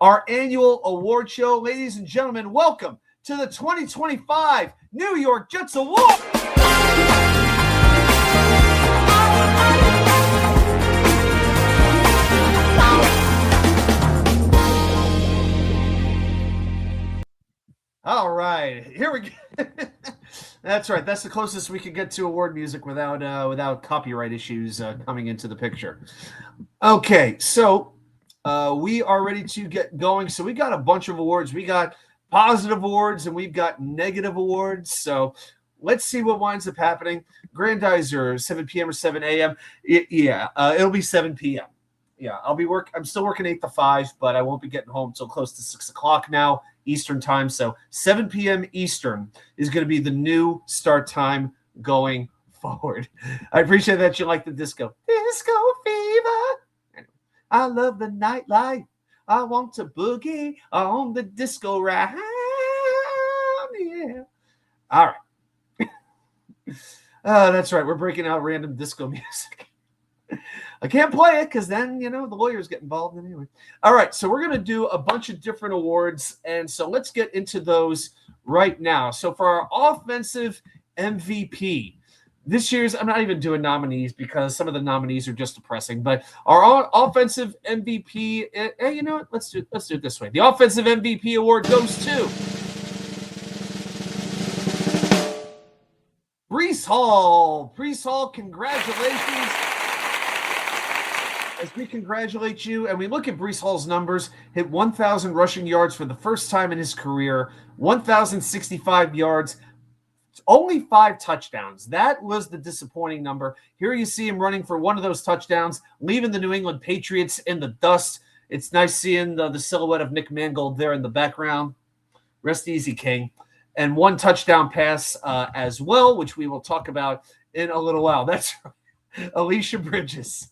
our annual award show. Ladies and gentlemen, welcome to the 2025 New York Jets Award. All right, here we go. That's right. That's the closest we could get to award music without copyright issues coming into the picture. Okay, so we are ready to get going. So we got a bunch of awards. We got positive awards and we've got negative awards. So let's see what winds up happening. Grandizer, 7 p.m. or 7 a.m. It'll be 7 p.m. Yeah, I'm still working 8 to 5, but I won't be getting home until close to 6 o'clock now, Eastern time. So 7 p.m. Eastern is going to be the new start time going forward. I appreciate that you like the disco. Disco fever. Anyway, I love the nightlife. I want to boogie on the disco ride. Yeah. All right. That's right. We're breaking out random disco music. I can't play it because then, the lawyers get involved anyway. All right. So we're going to do a bunch of different awards. And so let's get into those right now. So for our offensive MVP, this year's, I'm not even doing nominees because some of the nominees are just depressing. But our offensive MVP, you know what? Let's do it this way. The offensive MVP award goes to Breece Hall. Breece Hall, congratulations. As we congratulate you, and we look at Breece Hall's numbers, hit 1,000 rushing yards for the first time in his career, 1,065 yards, only 5 touchdowns. That was the disappointing number. Here you see him running for one of those touchdowns, leaving the New England Patriots in the dust. It's nice seeing the silhouette of Nick Mangold there in the background. Rest easy, King. And 1 touchdown pass as well, which we will talk about in a little while. That's right. Alicia Bridges.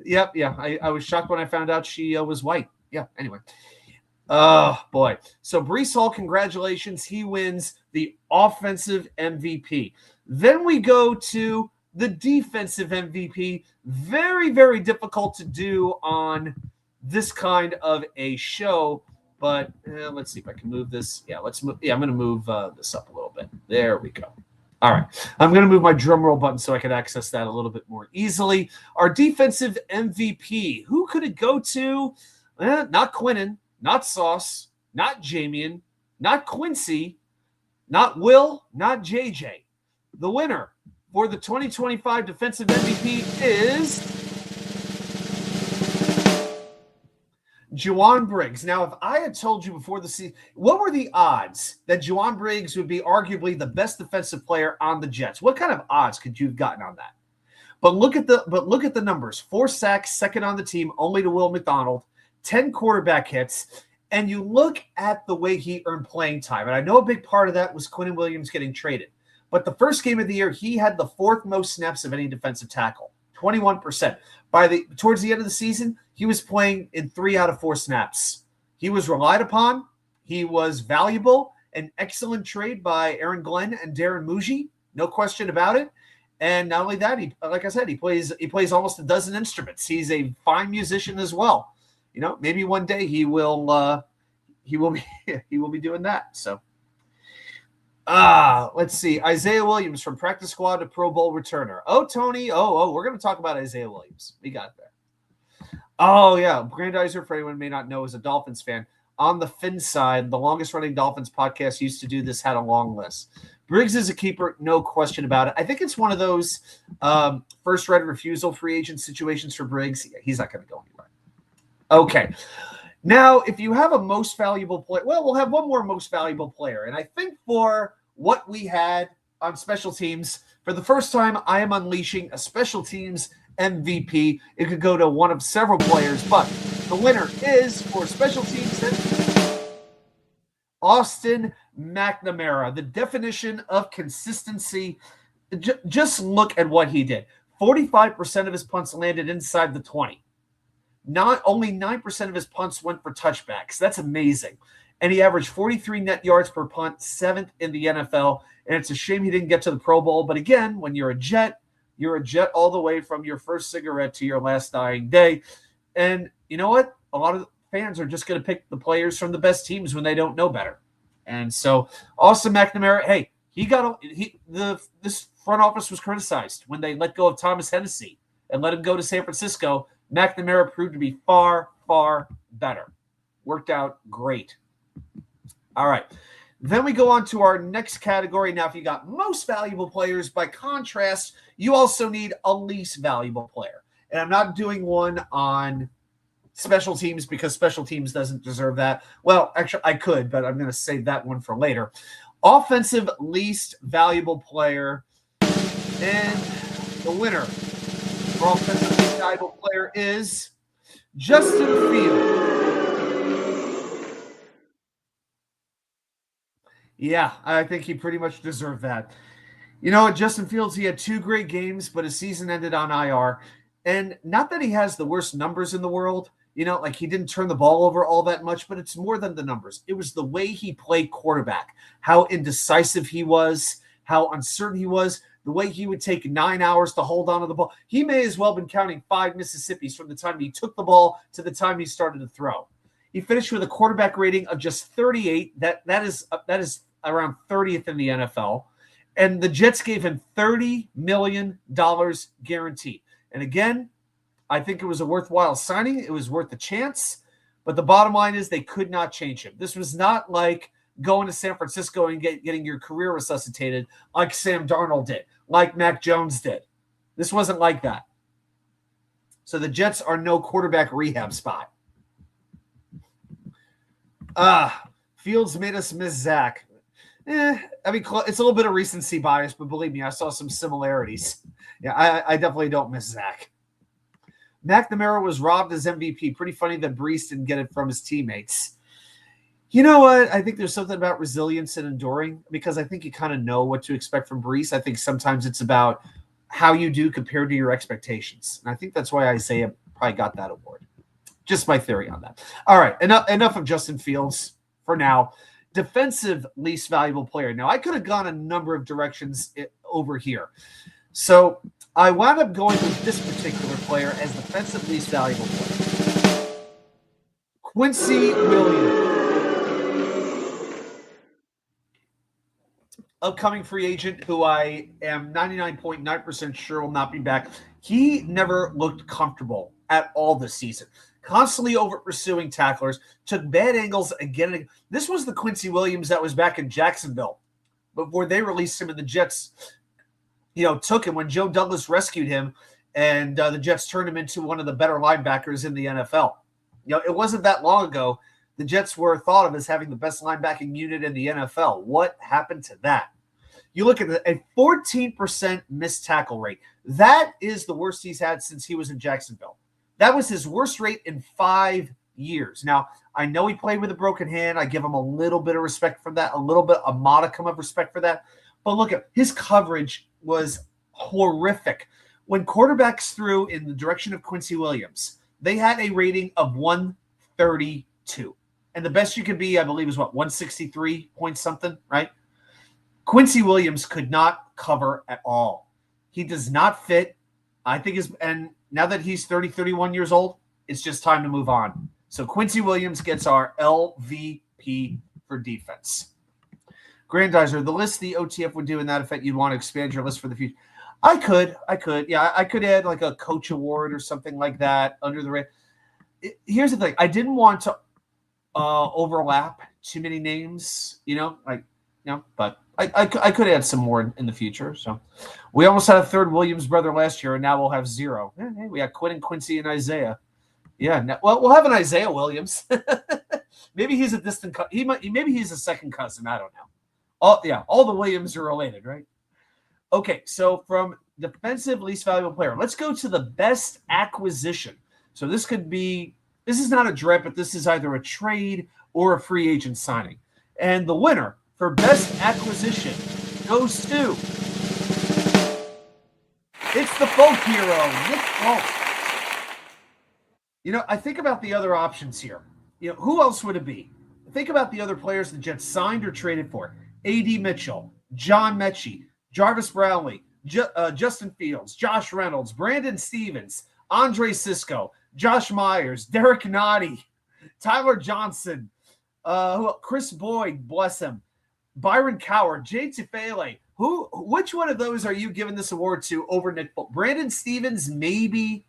Yep, yeah. I was shocked when I found out she was white. Yeah, anyway. Oh, boy. So Breece Hall, congratulations. He wins the offensive MVP. Then we go to the defensive MVP. Very, very difficult to do on this kind of a show. But let's see if I can move this. Yeah, let's move. Yeah, I'm going to move this up a little bit. There we go. All right. I'm going to move my drum roll button so I can access that a little bit more easily. Our defensive MVP. Who could it go to? Not Quinnen, not Sauce, not Jamian, not Quincy, not Will, not JJ. The winner for the 2025 defensive MVP is Juwan Briggs. Now, if I had told you before the season, what were the odds that Juwan Briggs would be arguably the best defensive player on the Jets? What kind of odds could you have gotten on that? But look at the numbers. 4 sacks, second on the team, only to Will McDonald, 10 quarterback hits, and you look at the way he earned playing time. And I know a big part of that was Quinnen Williams getting traded. But the first game of the year, he had the 4th most snaps of any defensive tackle, 21%. Towards the end of the season, he was playing in 3 out of 4 snaps. He was relied upon. He was valuable. An excellent trade by Aaron Glenn and Darren Muji, no question about it. And not only that, like I said, he plays almost a dozen instruments. He's a fine musician as well. You know, maybe one day he will be doing that. So, let's see. Isaiah Williams from practice squad to Pro Bowl returner. Oh, Tony. Oh, we're going to talk about Isaiah Williams. We got there. Oh, yeah. Grandizer, for anyone who may not know, is a Dolphins fan. On the Fin side, the longest running Dolphins podcast used to do this, had a long list. Briggs is a keeper, no question about it. I think it's one of those first right of refusal free agent situations for Briggs. He's not going to go anywhere. Okay. Now, if you have a most valuable player, well, we'll have one more most valuable player. And I think for what we had on special teams, for the first time, I am unleashing a special teams MVP. It could go to one of several players, but the winner is for special teams Austin McNamara. The definition of consistency. Just look at what he did. 45% of his punts landed inside the 20. Not only 9% of his punts went for touchbacks. That's amazing. And he averaged 43 net yards per punt, 7th in the NFL. And it's a shame he didn't get to the Pro Bowl. But again, when you're a Jet all the way from your first cigarette to your last dying day. And you know what? A lot of fans are just going to pick the players from the best teams when they don't know better. And so Austin McNamara, hey, this front office was criticized when they let go of Thomas Hennessy and let him go to San Francisco. McNamara proved to be far, far better. Worked out great. All right. Then we go on to our next category. Now, if you got most valuable players, by contrast, you also need a least valuable player. And I'm not doing one on special teams because special teams doesn't deserve that. Well, actually, I could, but I'm going to save that one for later. Offensive least valuable player. And the winner for offensive least valuable player is Justin Fields. Yeah, I think he pretty much deserved that. You know, Justin Fields, he had 2 great games, but his season ended on IR. And not that he has the worst numbers in the world, you know, like he didn't turn the ball over all that much, but it's more than the numbers. It was the way he played quarterback, how indecisive he was, how uncertain he was, the way he would take 9 hours to hold on to the ball. He may as well have been counting 5 Mississippis from the time he took the ball to the time he started to throw. He finished with a quarterback rating of just 38. That is around 30th in the NFL. And the Jets gave him $30 million guaranteed. And again, I think it was a worthwhile signing. It was worth the chance. But the bottom line is they could not change him. This was not like going to San Francisco and getting your career resuscitated like Sam Darnold did, like Mac Jones did. This wasn't like that. So the Jets are no quarterback rehab spot. Fields made us miss Zach. I mean, it's a little bit of recency bias, but believe me, I saw some similarities. Yeah, I definitely don't miss Zach. McNamara was robbed as MVP. Pretty funny that Breece didn't get it from his teammates. You know what? I think there's something about resilience and enduring because I think you kind of know what to expect from Brees. I think sometimes it's about how you do compared to your expectations. And I think that's why Isaiah probably got that award. Just my theory on that. All right. Enough of Justin Fields for now. Defensive least valuable player. Now, I could have gone a number of directions over here. So I wound up going with this particular player as defensive least valuable player. Quincy Williams. Upcoming free agent who I am 99.9% sure will not be back. He never looked comfortable at all this season. Constantly over pursuing tacklers, took bad angles again and again. This was the Quincy Williams that was back in Jacksonville before they released him and the Jets, took him when Joe Douglas rescued him and the Jets turned him into one of the better linebackers in the NFL. It wasn't that long ago. The Jets were thought of as having the best linebacking unit in the NFL. What happened to that? You look at a 14% missed tackle rate. That is the worst he's had since he was in Jacksonville. That was his worst rate in 5 years. Now, I know he played with a broken hand. I give him a little bit of respect for that, a modicum of respect for that. But look at his coverage was horrific. When quarterbacks threw in the direction of Quincy Williams, they had a rating of 132. And the best you could be, I believe, is 163 point something, right? Quincy Williams could not cover at all. He does not fit. I think and now that he's 31 years old, it's just time to move on. So Quincy Williams gets our LVP for defense. Grandizer, the list the OTF would do in that effect, you'd want to expand your list for the future. I could. Yeah, I could add like a coach award or something like that under the radar. Here's the thing. I didn't want to overlap too many names, but I could add some more in the future. So we almost had a third Williams brother last year, and now we'll have 0. Hey, we got Quinn and Quincy and Isaiah. Yeah, we'll have an Isaiah Williams. Maybe he's a distant maybe he's a second cousin. I don't know. All the Williams are related, right? Okay, so from defensive least valuable player, let's go to the best acquisition. So this is not a draft, but this is either a trade or a free agent signing. And the winner for best acquisition goes to it's the folk hero, Nick Folk. I think about the other options here. Who else would it be? Think about the other players the Jets signed or traded for. A.D. Mitchell, John Mechie, Jarvis Brownlee, Justin Fields, Josh Reynolds, Brandon Stevens, Andre Sisco, Josh Myers, Derek Nottie, Tyler Johnson, Chris Boyd, bless him, Byron Coward, Jay Tufele. Which one of those are you giving this award to over Nick Folk? Brandon Stevens, maybe.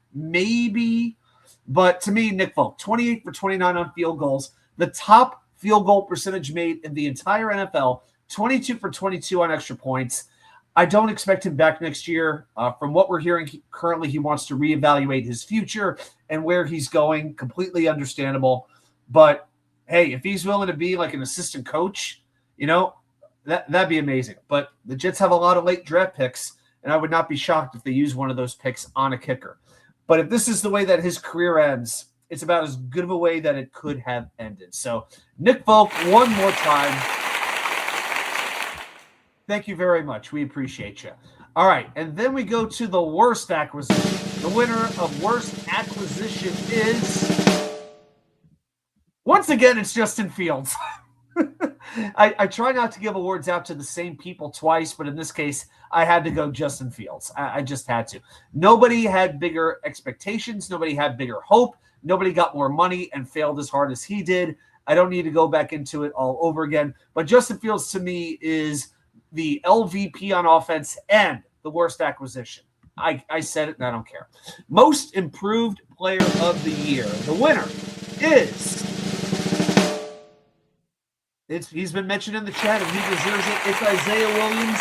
But to me, Nick Folk, 28 for 29 on field goals, the top field goal percentage made in the entire NFL, 22 for 22 on extra points. I don't expect him back next year. From what we're hearing, currently he wants to reevaluate his future and where he's going. Completely understandable. But, hey, if he's willing to be like an assistant coach, that'd be amazing. But the Jets have a lot of late draft picks, and I would not be shocked if they use one of those picks on a kicker. But if this is the way that his career ends, it's about as good of a way that it could have ended. So, Nick Folk, one more time. Thank you very much. We appreciate you. All right, and then we go to the worst acquisition. The winner of worst acquisition is, once again, it's Justin Fields. I try not to give awards out to the same people twice, but in this case, I had to go Justin Fields. I just had to. Nobody had bigger expectations. Nobody had bigger hope. Nobody got more money and failed as hard as he did. I don't need to go back into it all over again. But Justin Fields, to me, is the LVP on offense and the worst acquisition. I said it and I don't care. Most improved player of the year. The winner is, he's been mentioned in the chat and he deserves it. It's Isaiah Williams,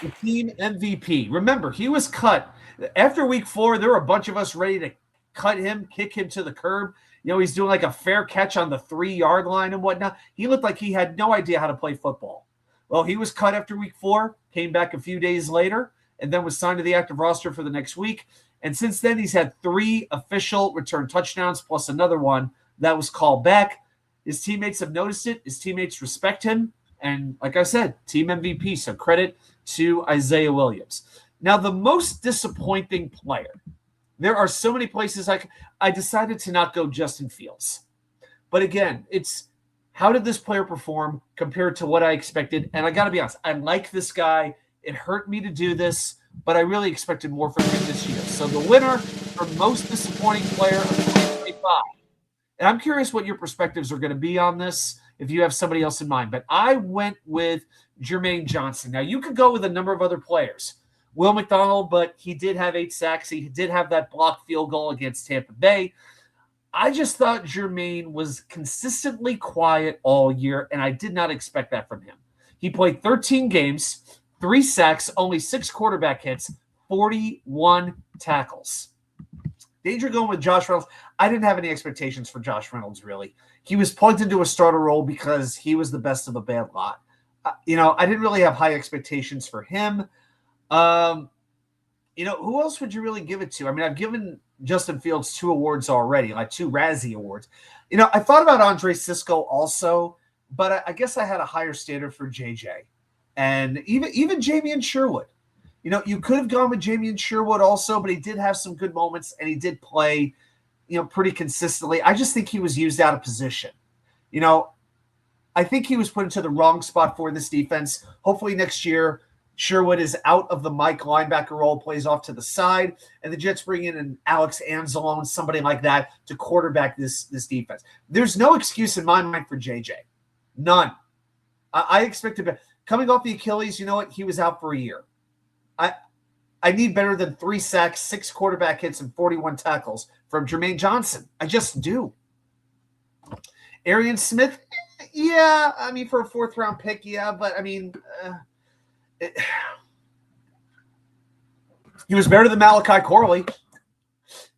the team MVP. Remember, he was cut. After week 4, there were a bunch of us ready to cut him, kick him to the curb. He's doing like a fair catch on the 3-yard line and whatnot. He looked like he had no idea how to play football. Well, he was cut after week 4, came back a few days later, and then was signed to the active roster for the next week. And since then, he's had 3 official return touchdowns plus another one that was called back. His teammates have noticed it. His teammates respect him. And like I said, team MVP. So credit to Isaiah Williams. Now, the most disappointing player. There are so many places I decided to not go Justin Fields. But again, it's how did this player perform compared to what I expected? And I got to be honest, I like this guy. It hurt me to do this, but I really expected more from him this year. So the winner for most disappointing player of 2025. And I'm curious what your perspectives are going to be on this, if you have somebody else in mind. But I went with Jermaine Johnson. Now, you could go with a number of other players. Will McDonald, but he did have 8 sacks. He did have that blocked field goal against Tampa Bay. I just thought Jermaine was consistently quiet all year, and I did not expect that from him. He played 13 games, 3 sacks, only 6 quarterback hits, 41 tackles. Danger going with Josh Reynolds. I didn't have any expectations for Josh Reynolds, really. He was plugged into a starter role because he was the best of a bad lot. I didn't really have high expectations for him. Who else would you really give it to? I mean, I've given Justin Fields 2 awards already, like 2 Razzie awards. I thought about Andre Sisco also, but I guess I had a higher standard for JJ. And even Jamian Sherwood. You could have gone with Jamian Sherwood also, but he did have some good moments, and he did play, pretty consistently. I just think he was used out of position. I think he was put into the wrong spot for this defense. Hopefully next year, Sherwood is out of the Mike linebacker role, plays off to the side, and the Jets bring in an Alex Anzalone, somebody like that, to quarterback this defense. There's no excuse in my mind for JJ. None. I expected coming off the Achilles, you know what? He was out for a year. I need better than 3 sacks, 6 quarterback hits, and 41 tackles from Jermaine Johnson. I just do. Arian Smith, yeah, I mean, for a 4th-round pick, yeah, but I mean, he was better than Malachi Corley.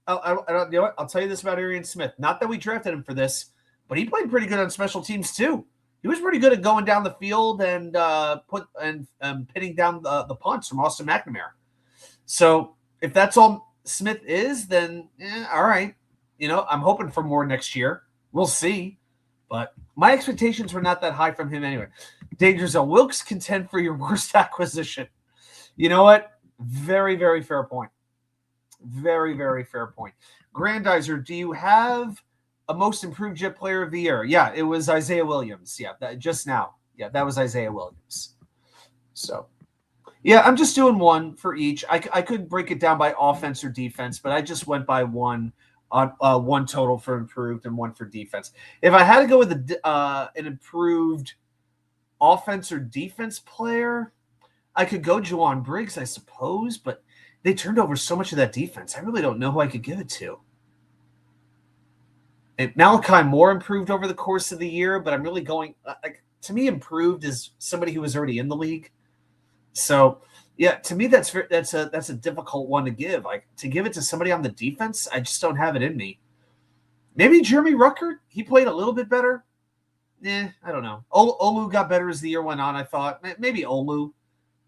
I don't, you know what? I'll tell you this about Arian Smith. Not that we drafted him for this, but he played pretty good on special teams too. He was pretty good at going down the field and pinning down the punts from Austin McNamara. So if that's all Smith is, then all right. I'm hoping for more next year. We'll see. But my expectations were not that high from him anyway. Danger Zone. Wilkes contend for your worst acquisition. You know what? Very, very fair point. Very, very fair point. Grandizer, do you have a most improved Jet player of the year? Yeah, it was Isaiah Williams. Yeah, just now. Yeah, that was Isaiah Williams. So, yeah, I'm just doing one for each. I could break it down by offense or defense, but I just went by one on one total for improved and one for defense. If I had to go with an improved offense or defense player, I could go Juwan Briggs, I suppose, but they turned over so much of that defense. I really don't know who I could give it to. And Malachi Moore improved over the course of the year, but I'm really going to me, improved is somebody who was already in the league. So, yeah, to me, that's a difficult one to give. Like, to give it to somebody on the defense, I just don't have it in me. Maybe Jeremy Ruckert. He played a little bit better. I don't know. Olu got better as the year went on, I thought. Maybe Olu,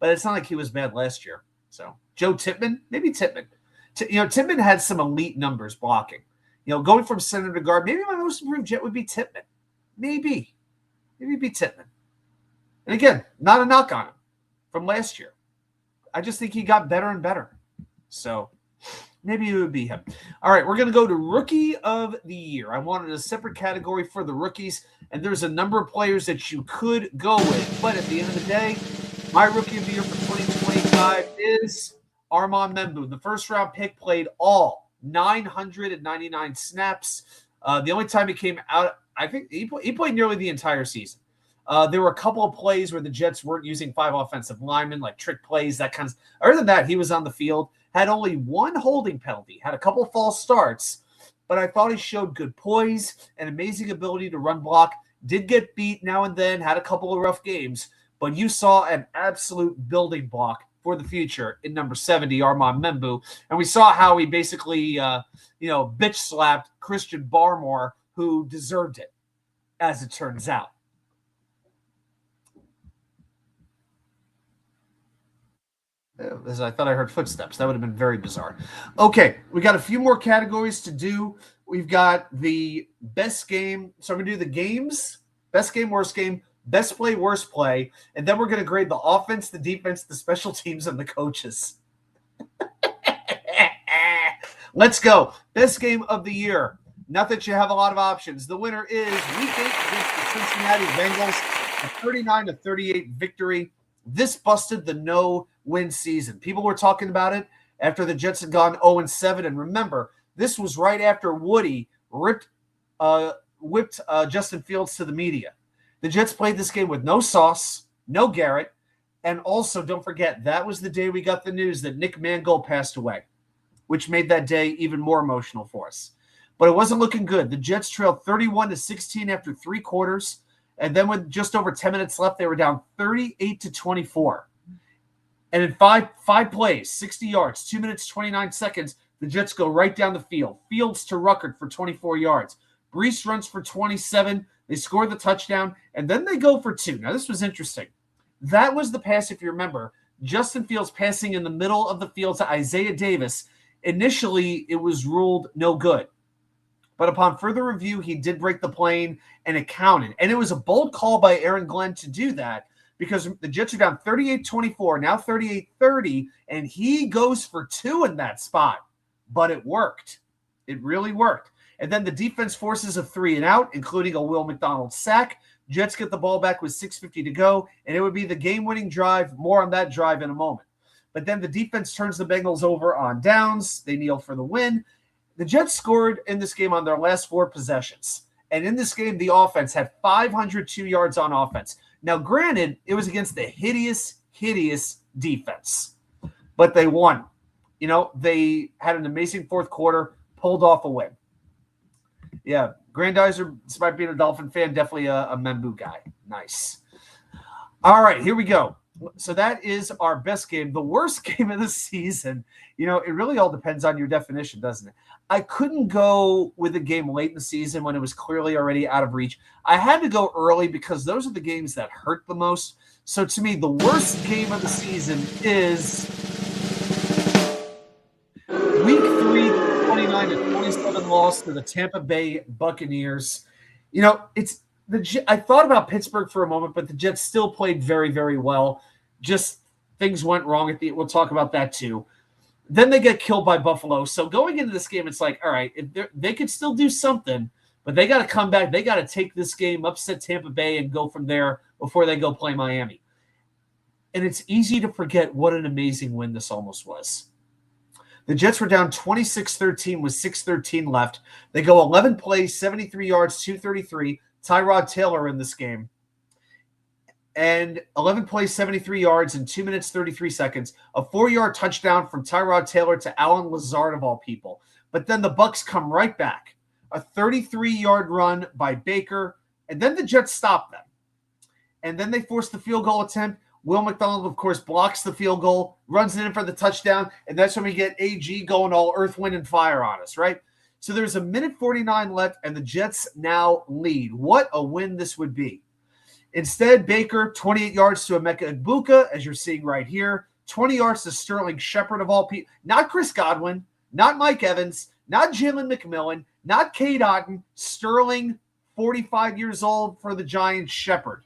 but it's not like he was bad last year. So, Joe Tippmann, maybe Tippmann. Tippmann had some elite numbers blocking. Going from center to guard, maybe my most improved Jet would be Tippmann. Maybe be Tippmann. And again, not a knock on him from last year. I just think he got better and better. So maybe it would be him. All right, we're going to go to Rookie of the Year. I wanted a separate category for the rookies, and there's a number of players that you could go with. But at the end of the day, my Rookie of the Year for 2025 is Armand Membu. The first-round pick played all 999 snaps. The only time he came out, I think he played nearly the entire season. There were a couple of plays where the Jets weren't using 5 offensive linemen, like trick plays, that kind of. Other than that, he was on the field, had only 1 holding penalty, had a couple of false starts, but I thought he showed good poise and amazing ability to run block. Did get beat now and then, had a couple of rough games, but you saw an absolute building block for the future in number 70, Armand Membu. And we saw how he basically, bitch slapped Christian Barmore, who deserved it, as it turns out. As I thought I heard footsteps. That would have been very bizarre. Okay, we got a few more categories to do. We've got the best game. So I'm going to do the games, best game, worst game, best play, worst play. And then we're going to grade the offense, the defense, the special teams, and the coaches. Let's go. Best game of the year. Not that you have a lot of options. The winner is Week 8 against the Cincinnati Bengals, a 39-38 victory. This busted the no-win season. People were talking about it after the Jets had gone 0-7. And remember, this was right after Woody whipped Justin Fields to the media. The Jets played this game with no Sauce, no Garrett, and also, don't forget, that was the day we got the news that Nick Mangold passed away, which made that day even more emotional for us. But it wasn't looking good. The Jets trailed 31-16 after 3 quarters, and then with just over 10 minutes left, they were down 38-24. And in five plays, 60 yards, 2 minutes, 29 seconds, the Jets go right down the field. Fields to Ruckert for 24 yards. Brees runs for 27. They score the touchdown, and then they go for 2. Now, this was interesting. That was the pass, if you remember. Justin Fields passing in the middle of the field to Isaiah Davis. Initially, it was ruled no good. But upon further review, he did break the plane, and it counted. And it was a bold call by Aaron Glenn to do that because the Jets are down 38-24, now 38-30, and he goes for 2 in that spot. But it worked. It really worked. And then the defense forces a 3 and out, including a Will McDonald sack. Jets get the ball back with 6:50 to go, and it would be the game-winning drive. More on that drive in a moment. But then the defense turns the Bengals over on downs. They kneel for the win. The Jets scored in this game on their last 4 possessions. And in this game, the offense had 502 yards on offense. Now, granted, it was against the hideous defense. But they won. You know, they had an amazing fourth quarter, pulled off a win. Yeah, Grandizer, despite being a Dolphin fan, definitely a Membu guy. Nice. All right, here we go. So that is our best game. The worst game of the season, you know, it really all depends on your definition, doesn't it? I couldn't go with a game late in the season when it was clearly already out of reach. I had to go early because those are the games that hurt the most. So to me, the worst game of the season is Week 3, 29-27 loss to the Tampa Bay Buccaneers. You know, I thought about Pittsburgh for a moment, but the Jets still played very, very well. Just things went wrong we'll talk about that too. Then they get killed by Buffalo. So going into this game, it's like, all right, they could still do something, but they got to come back. They got to take this game, upset Tampa Bay, and go from there before they go play Miami. And it's easy to forget what an amazing win this almost was. The Jets were down 26-13 with 6:13 left. They go 11 plays, 73 yards, 233. Tyrod Taylor in this game. And 11 plays, 73 yards in 2 minutes, 33 seconds. A 4-yard touchdown from Tyrod Taylor to Alan Lazard of all people. But then the Bucs come right back. A 33-yard run by Baker. And then the Jets stop them. And then they force the field goal attempt. Will McDonald, of course, blocks the field goal, runs it in for the touchdown. And that's when we get AG going all earth, wind, and fire on us, right? So there's a minute 49 left, and the Jets now lead. What a win this would be. Instead, Baker, 28 yards to Emeka Egbuka, as you're seeing right here. 20 yards to Sterling Shepard of all people. Not Chris Godwin, not Mike Evans, not Jalen McMillan, not Cade Otton. Sterling, 45 years old for the Giants, Shepard.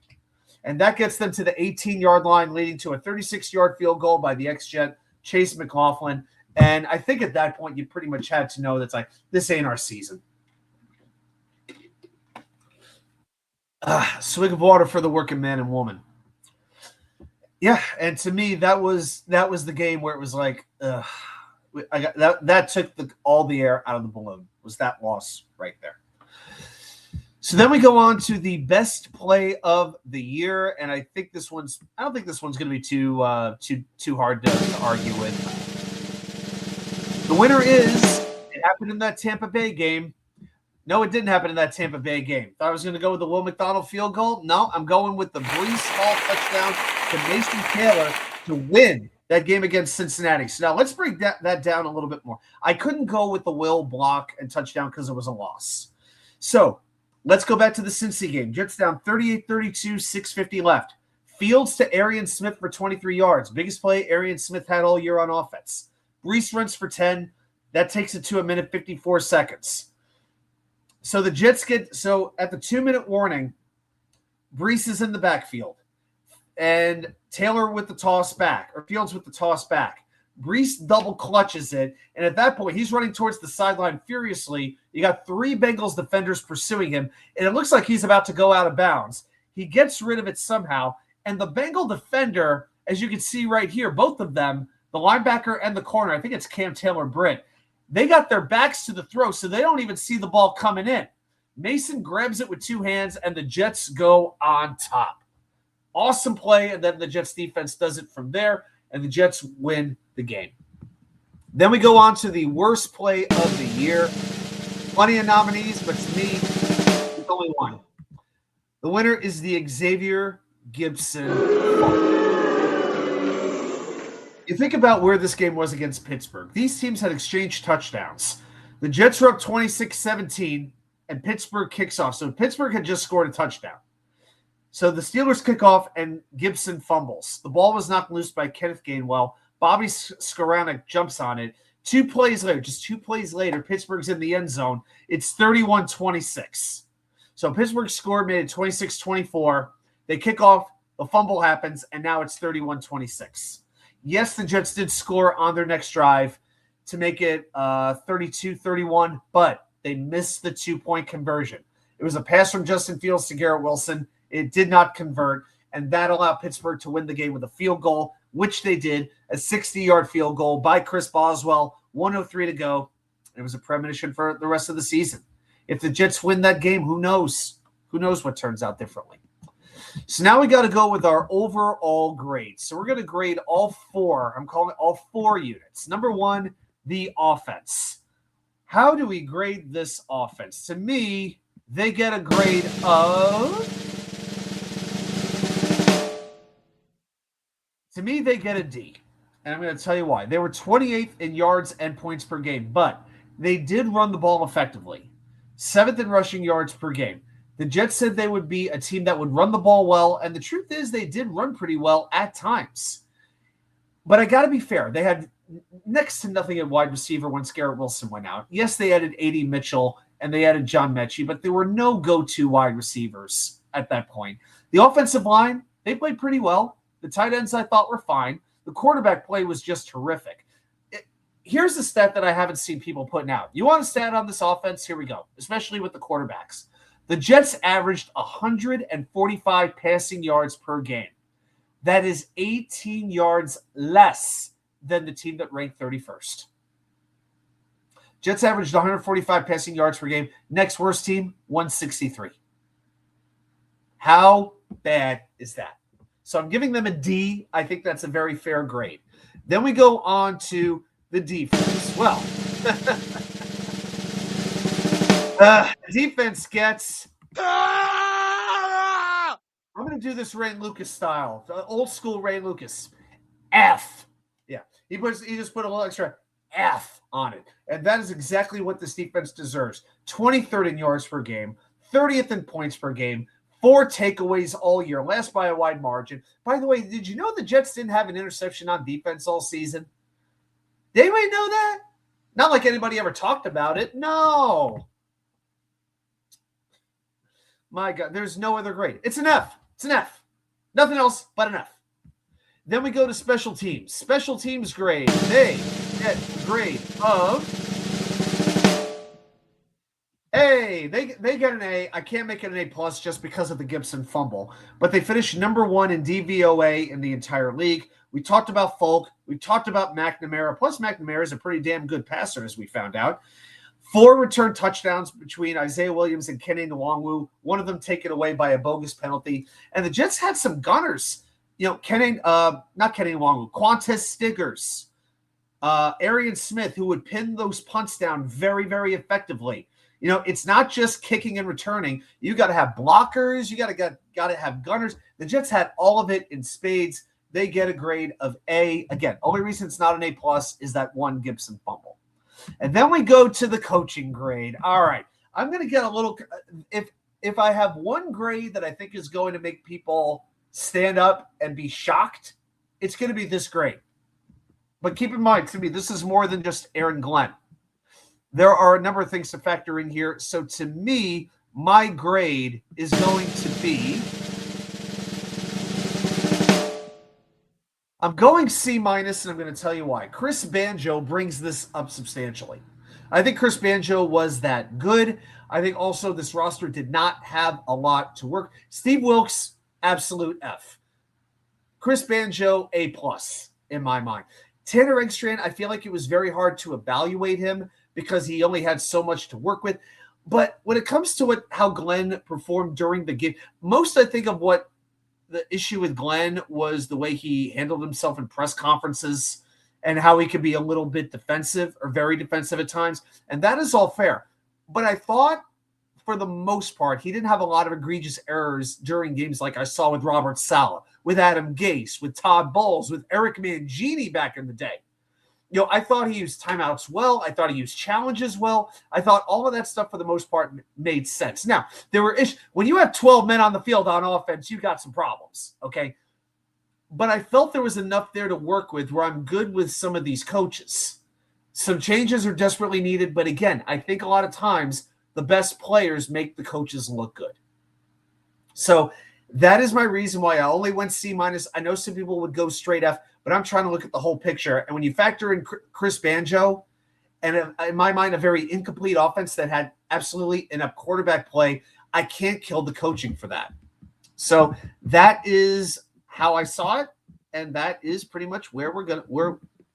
And that gets them to the 18-yard line, leading to a 36-yard field goal by the ex-Jet, Chase McLaughlin. And I think at that point, you pretty much had to know that's like, this ain't our season. Swig of water for the working man and woman. Yeah, and to me, that was the game where it was like, that took all the air out of the balloon, was that loss right there. So then we go on to the best play of the year, and I don't think this one's going to be too hard to argue with. The winner is, it happened in that Tampa Bay game. No, it didn't happen in that Tampa Bay game. Thought I was going to go with the Will McDonald field goal. No, I'm going with the Brees Hall touchdown to Mason Taylor to win that game against Cincinnati. So now let's break that down a little bit more. I couldn't go with the Will block and touchdown because it was a loss. So let's go back to the Cincy game. Jets down 38-32, 6:50 left. Fields to Arian Smith for 23 yards. Biggest play Arian Smith had all year on offense. Brees runs for 10. That takes it to a minute 54 seconds. So the Jets get, so at the 2-minute warning, Brees is in the backfield and Taylor with the toss back, or Fields with the toss back. Brees double clutches it, and at that point, he's running towards the sideline furiously. You got 3 Bengals defenders pursuing him, and it looks like he's about to go out of bounds. He gets rid of it somehow, and the Bengal defender, as you can see right here, both of them, the linebacker and the corner, I think it's Cam Taylor-Britt, they got their backs to the throw, so they don't even see the ball coming in. Mason grabs it with 2 hands, and the Jets go on top. Awesome play, and then the Jets defense does it from there, and the Jets win the game. Then we go on to the worst play of the year. Plenty of nominees, but to me, there's only one. The winner is the Xavier Gibson. You think about where this game was against Pittsburgh. These teams had exchanged touchdowns. The Jets were up 26-17, and Pittsburgh kicks off. So Pittsburgh had just scored a touchdown. So the Steelers kick off, and Gibson fumbles. The ball was knocked loose by Kenneth Gainwell. Bobby Skoranek jumps on it. 2 plays later, just 2 plays later, Pittsburgh's in the end zone. It's 31-26. So Pittsburgh scored, made it 26-24. They kick off, the fumble happens, and now it's 31-26. Yes, the Jets did score on their next drive to make it 32-31, but they missed the 2-point conversion. It was a pass from Justin Fields to Garrett Wilson. It did not convert, and that allowed Pittsburgh to win the game with a field goal, which they did, a 60-yard field goal by Chris Boswell, 1:03 to go. It was a premonition for the rest of the season. If the Jets win that game, who knows? Who knows what turns out differently? So now we got to go with our overall grade. So we're going to grade all 4. I'm calling it all 4 units. Number 1, the offense. How do we grade this offense? To me, they get a grade of... To me, they get a D, and I'm going to tell you why. They were 28th in yards and points per game, but they did run the ball effectively. 7th in rushing yards per game. The Jets said they would be a team that would run the ball well, and the truth is they did run pretty well at times. But I got to be fair. They had next to nothing at wide receiver once Garrett Wilson went out. Yes, they added A.D. Mitchell, and they added John Mechie, but there were no go-to wide receivers at that point. The offensive line, they played pretty well. The tight ends I thought were fine. The quarterback play was just terrific. Here's a stat that I haven't seen people putting out. You want a stat on this offense? Here we go, especially with the quarterbacks. The Jets averaged 145 passing yards per game. That is 18 yards less than the team that ranked 31st. Jets averaged 145 passing yards per game. Next worst team, 163. How bad is that? So I'm giving them a D. I think that's a very fair grade. Then we go on to the defense. Well, defense gets... I'm going to do this Ray Lucas style. Old school Ray Lucas. F. Yeah. He just put a little extra F on it. And that is exactly what this defense deserves. 23rd in yards per game. 30th in points per game. 4 takeaways all year, last by a wide margin. By the way, did you know the Jets didn't have an interception on defense all season? Did anybody know that? Not like anybody ever talked about it. No. My God, there's no other grade. It's an F. It's an F. Nothing else but an F. Then we go to special teams. Special teams grade. They get a grade of... A. They get an A. I can't make it an A plus just because of the Gibson fumble. But they finished number 1 in DVOA in the entire league. We talked about Folk. We talked about McNamara. Plus, McNamara is a pretty damn good passer, as we found out. 4 return touchdowns between Isaiah Williams and Kenny Nwangwu. One of them taken away by a bogus penalty. And the Jets had some gunners. You know, not Kenny Nwangwu, Quantez Stiggers, Arian Smith, who would pin those punts down very, very effectively. You know, it's not just kicking and returning. You got to have blockers. You got to have gunners. The Jets had all of it in spades. They get a grade of A. Again, only reason it's not an A plus is that one Gibson fumble. And then we go to the coaching grade. All right, I'm going to get a little. If I have one grade that I think is going to make people stand up and be shocked, it's going to be this grade. But keep in mind, to me, this is more than just Aaron Glenn. there are a number of things to factor in here. So to me, my grade is going to be, I'm going C-, and I'm going to tell you why. Chris Banjo brings this up substantially. I think Chris Banjo was that good. I think also this roster did not have a lot to work. Steve Wilkes, absolute F. Chris Banjo, A+ in my mind. Tanner Engstrand, I feel like it was very hard to evaluate him because he only had so much to work with. But when it comes to how Glenn performed during the game, most I think of what the issue with Glenn was the way he handled himself in press conferences and how he could be a little bit defensive or very defensive at times. And that is all fair. But I thought for the most part, he didn't have a lot of egregious errors during games like I saw with Robert Saleh, with Adam Gase, with Todd Bowles, with Eric Mangini back in the day. You know, I thought he used timeouts well. I thought he used challenges well. I thought all of that stuff for the most part made sense. Now, there were issues. When you have 12 men on the field on offense, you got some problems, okay? But I felt there was enough there to work with where I'm good with some of these coaches. Some changes are desperately needed, but again, I think a lot of times the best players make the coaches look good. So that is my reason why I only went C-. I know some people would go straight F, but I'm trying to look at the whole picture. And when you factor in Chris Banjo, and in my mind, a very incomplete offense that had absolutely enough quarterback play, I can't kill the coaching for that. So that is how I saw it, and that is pretty much where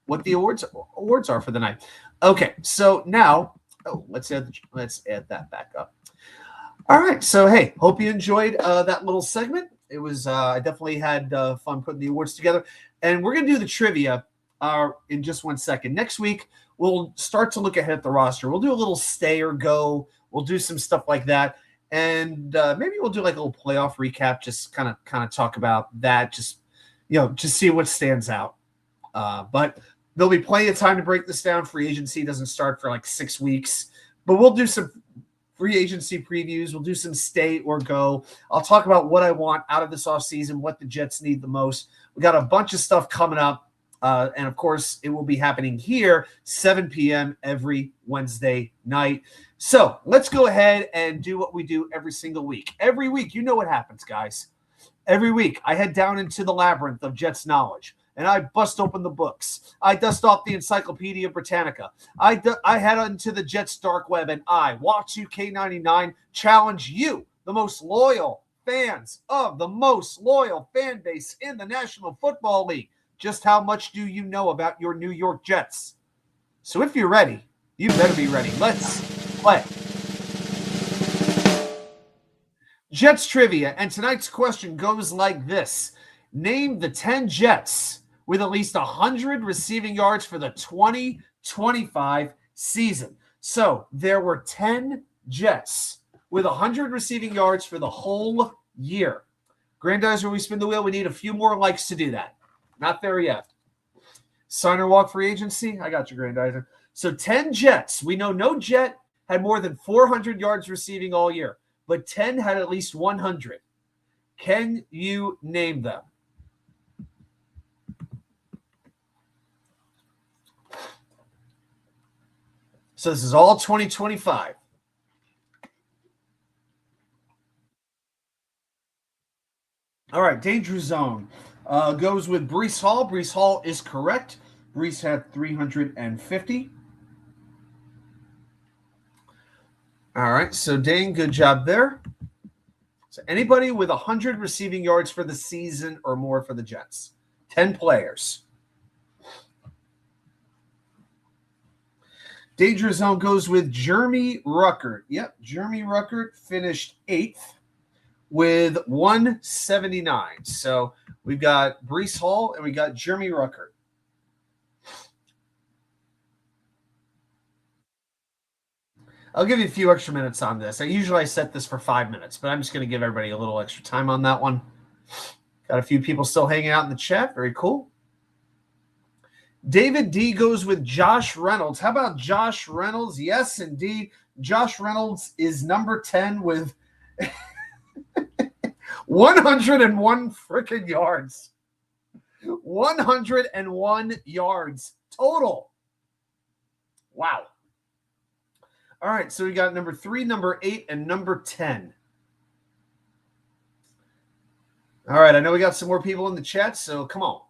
what the awards are for the night. Okay, so now, let's add that back up. All right, so hey, hope you enjoyed that little segment. It was I definitely had fun putting the awards together, and we're gonna do the trivia in just 1 second. Next week, we'll start to look ahead at the roster. We'll do a little stay or go. We'll do some stuff like that, and maybe we'll do like a little playoff recap. Just kind of talk about that. Just see what stands out. But there'll be plenty of time to break this down. Free agency doesn't start for like 6 weeks, but we'll do some free agency previews. We'll do some stay or go. I'll talk about what I want out of this offseason, what the Jets need the most. We got a bunch of stuff coming up. And, of course, it will be happening here 7 p.m. every Wednesday night. So let's go ahead and do what we do every single week. Every week, you know what happens, guys. Every week, I head down into the labyrinth of Jets knowledge, and I bust open the books. I dust off the Encyclopedia Britannica. I head into the Jets dark web, and I, Watch2K99, challenge you, the most loyal fans of the most loyal fan base in the National Football League. Just how much do you know about your New York Jets? So if you're ready, you better be ready. Let's play. Jets trivia, and tonight's question goes like this. Name the 10 Jets with at least 100 receiving yards for the 2025 season. So there were 10 Jets with 100 receiving yards for the whole year. Grandizer, we spin the wheel. We need a few more likes to do that. Not there yet. Sign or walk free agency? I got you, Grandizer. So 10 Jets. We know no Jet had more than 400 yards receiving all year, but 10 had at least 100. Can you name them? So this is all 2025. All right, danger zone goes with Breece Hall. Breece Hall is correct. Breece had 350. All right, so Dane, good job there. So anybody with 100 receiving yards for the season or more for the Jets. 10 players. Danger zone goes with Jeremy Ruckert. Yep, Jeremy Ruckert finished 8th with 179. So we've got Breece Hall and we got Jeremy Ruckert. I'll give you a few extra minutes on this. I set this for 5 minutes, but I'm just going to give everybody a little extra time on that one. Got a few people still hanging out in the chat. Very cool. David D goes with Josh Reynolds. How about Josh Reynolds? Yes, indeed. Josh Reynolds is number 10 with 101 freaking yards. 101 yards total. Wow. All right, so we got number 3, number 8, and number 10. All right, I know we got some more people in the chat, so come on.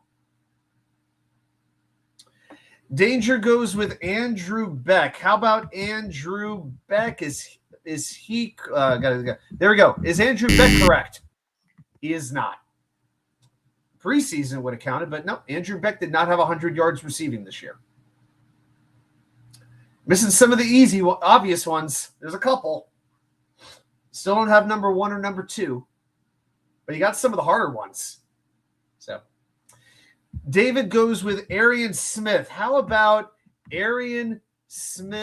Danger goes with Andrew Beck. How about Andrew Beck? Is he? There we go. Is Andrew Beck correct? He is not. Preseason would have counted, but no. Andrew Beck did not have 100 yards receiving this year. Missing some of the easy, obvious ones. There's a couple. Still don't have number 1 or number 2, but you got some of the harder ones. So. David goes with Arian Smith. How about Arian Smith?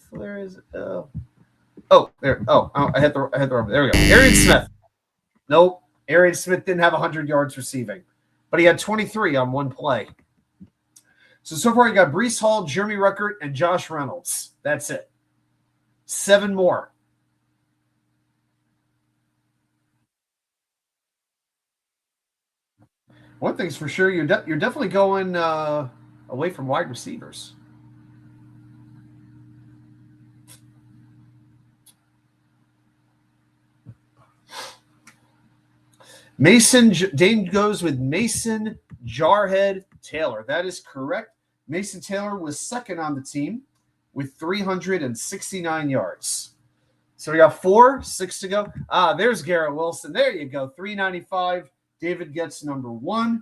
Where is it? Oh, there. Oh, I had the wrong. There we go. Arian Smith. Nope. Arian Smith didn't have 100 yards receiving, but he had 23 on one play. So far, you got Breece Hall, Jeremy Ruckert, and Josh Reynolds. That's it. 7 more. One thing's for sure, you're definitely going away from wide receivers. Dane goes with Mason Jarhead Taylor. That is correct. Mason Taylor was second on the team with 369 yards. So we got 4, 6 to go. There's Garrett Wilson. There you go. 395. David gets number 1.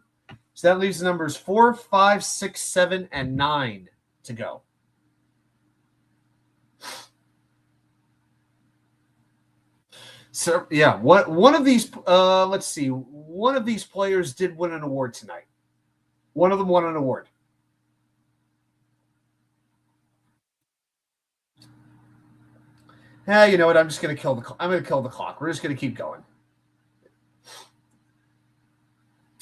So that leaves the numbers 4, 5, 6, 7, and 9 to go. So yeah, one of these let's see. One of these players did win an award tonight. One of them won an award. You know what? I'm going to kill the clock. We're just going to keep going.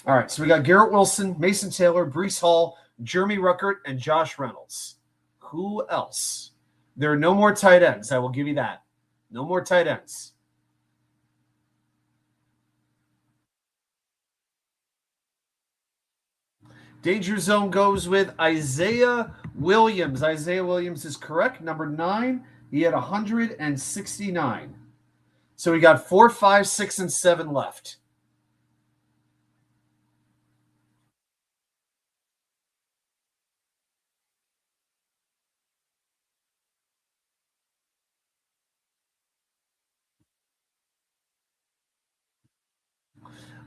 All right, so we got Garrett Wilson, Mason Taylor, Breece Hall, Jeremy Ruckert, and Josh Reynolds. Who else? There are no more tight ends. I will give you that. No more tight ends. Danger Zone goes with Isaiah Williams. Isaiah Williams is correct. Number 9, he had 169. So we got 4, 5, 6, and 7 left.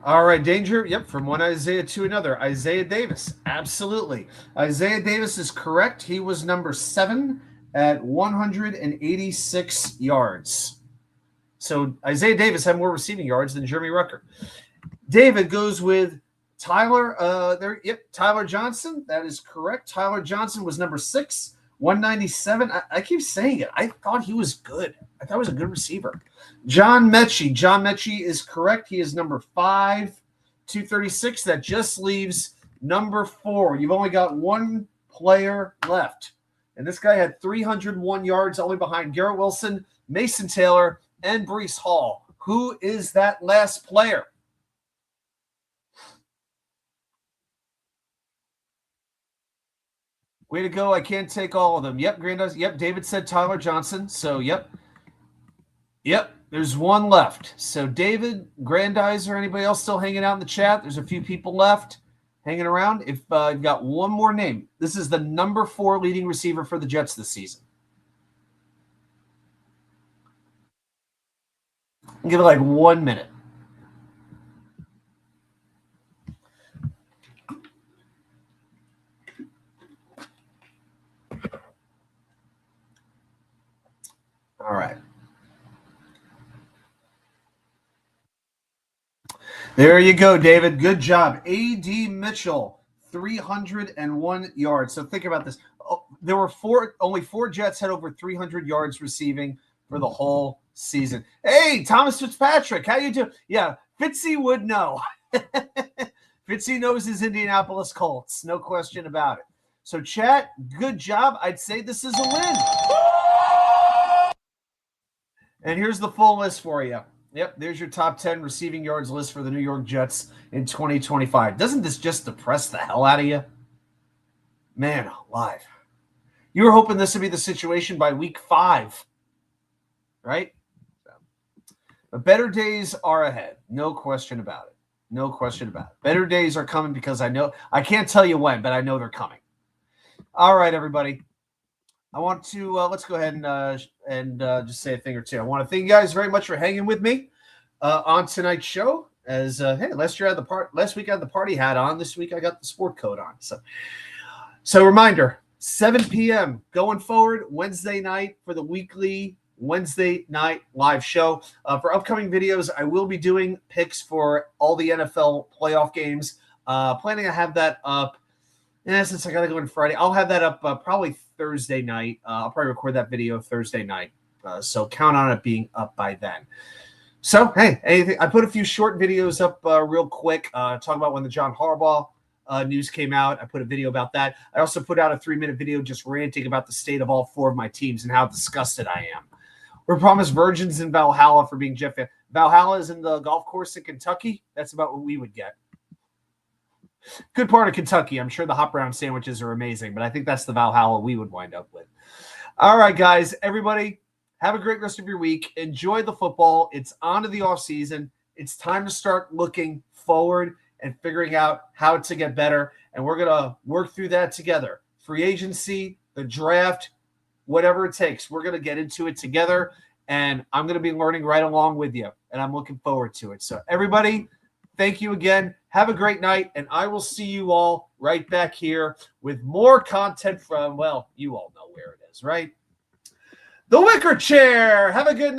All right, Danger. Yep, from one Isaiah to another. Isaiah Davis, absolutely. Isaiah Davis is correct. He was number 7 at 186 yards. So Isaiah Davis had more receiving yards than Jeremy Ruckert. David goes with Tyler. Tyler Johnson. That is correct. Tyler Johnson was number 6, 197. I keep saying it. I thought he was good. I thought he was a good receiver. John Mechie. John Mechie is correct. He is number 5, 236. That just leaves number 4. You've only got one player left. And this guy had 301 yards, only behind Garrett Wilson, Mason Taylor, and Breece Hall. Who is that last player? Way to go. I can't take all of them. Yep, Grandizer. Yep, David said Tyler Johnson. So, yep. There's one left. So, David, Grandizer, anybody else still hanging out in the chat? There's a few people left hanging around. If you've got one more name, this is the number 4 leading receiver for the Jets this season. Give it like 1 minute. All right. There you go, David. Good job. A.D. Mitchell, 301 yards. So think about this. There were only 4 Jets had over 300 yards receiving for the whole season. Hey, Thomas Fitzpatrick, how you doing? Yeah, Fitzy would know. Fitzy knows his Indianapolis Colts. No question about it. So, chat, good job. I'd say this is a win. And here's the full list for you. Yep, there's your top 10 receiving yards list for the New York Jets in 2025. Doesn't this just depress the hell out of you? Man alive. You were hoping this would be the situation by week 5, right? But better days are ahead. No question about it. No question about it. Better days are coming because I can't tell you when, but I know they're coming. All right, everybody. I want to let's go ahead and just say a thing or two. I want to thank you guys very much for hanging with me on tonight's show. As hey, last week I had the party hat on. This week I got the sport coat on. So reminder: 7 p.m. going forward Wednesday night for the weekly Wednesday night live show. For upcoming videos, I will be doing picks for all the NFL playoff games. Planning to have that up. Since I got to go on Friday, I'll have that up probably Thursday night. I'll probably record that video Thursday night. So count on it being up by then. So, hey, I put a few short videos up real quick, talking about when the John Harbaugh news came out. I put a video about that. I also put out a 3-minute video just ranting about the state of all 4 of my teams and how disgusted I am. We're promised virgins in Valhalla for being Jeff. Valhalla is in the golf course in Kentucky. That's about what we would get. Good part of Kentucky. I'm sure the hot brown sandwiches are amazing, but I think that's the Valhalla we would wind up with. All right, guys, everybody, have a great rest of your week. Enjoy the football. It's on to the off season. It's time to start looking forward and figuring out how to get better. And we're going to work through that together. Free agency, the draft, whatever it takes. We're going to get into it together. And I'm going to be learning right along with you. And I'm looking forward to it. So everybody, thank you again. Have a great night, and I will see you all right back here with more content from, well, you all know where it is, right? The Wicker Chair. Have a good night.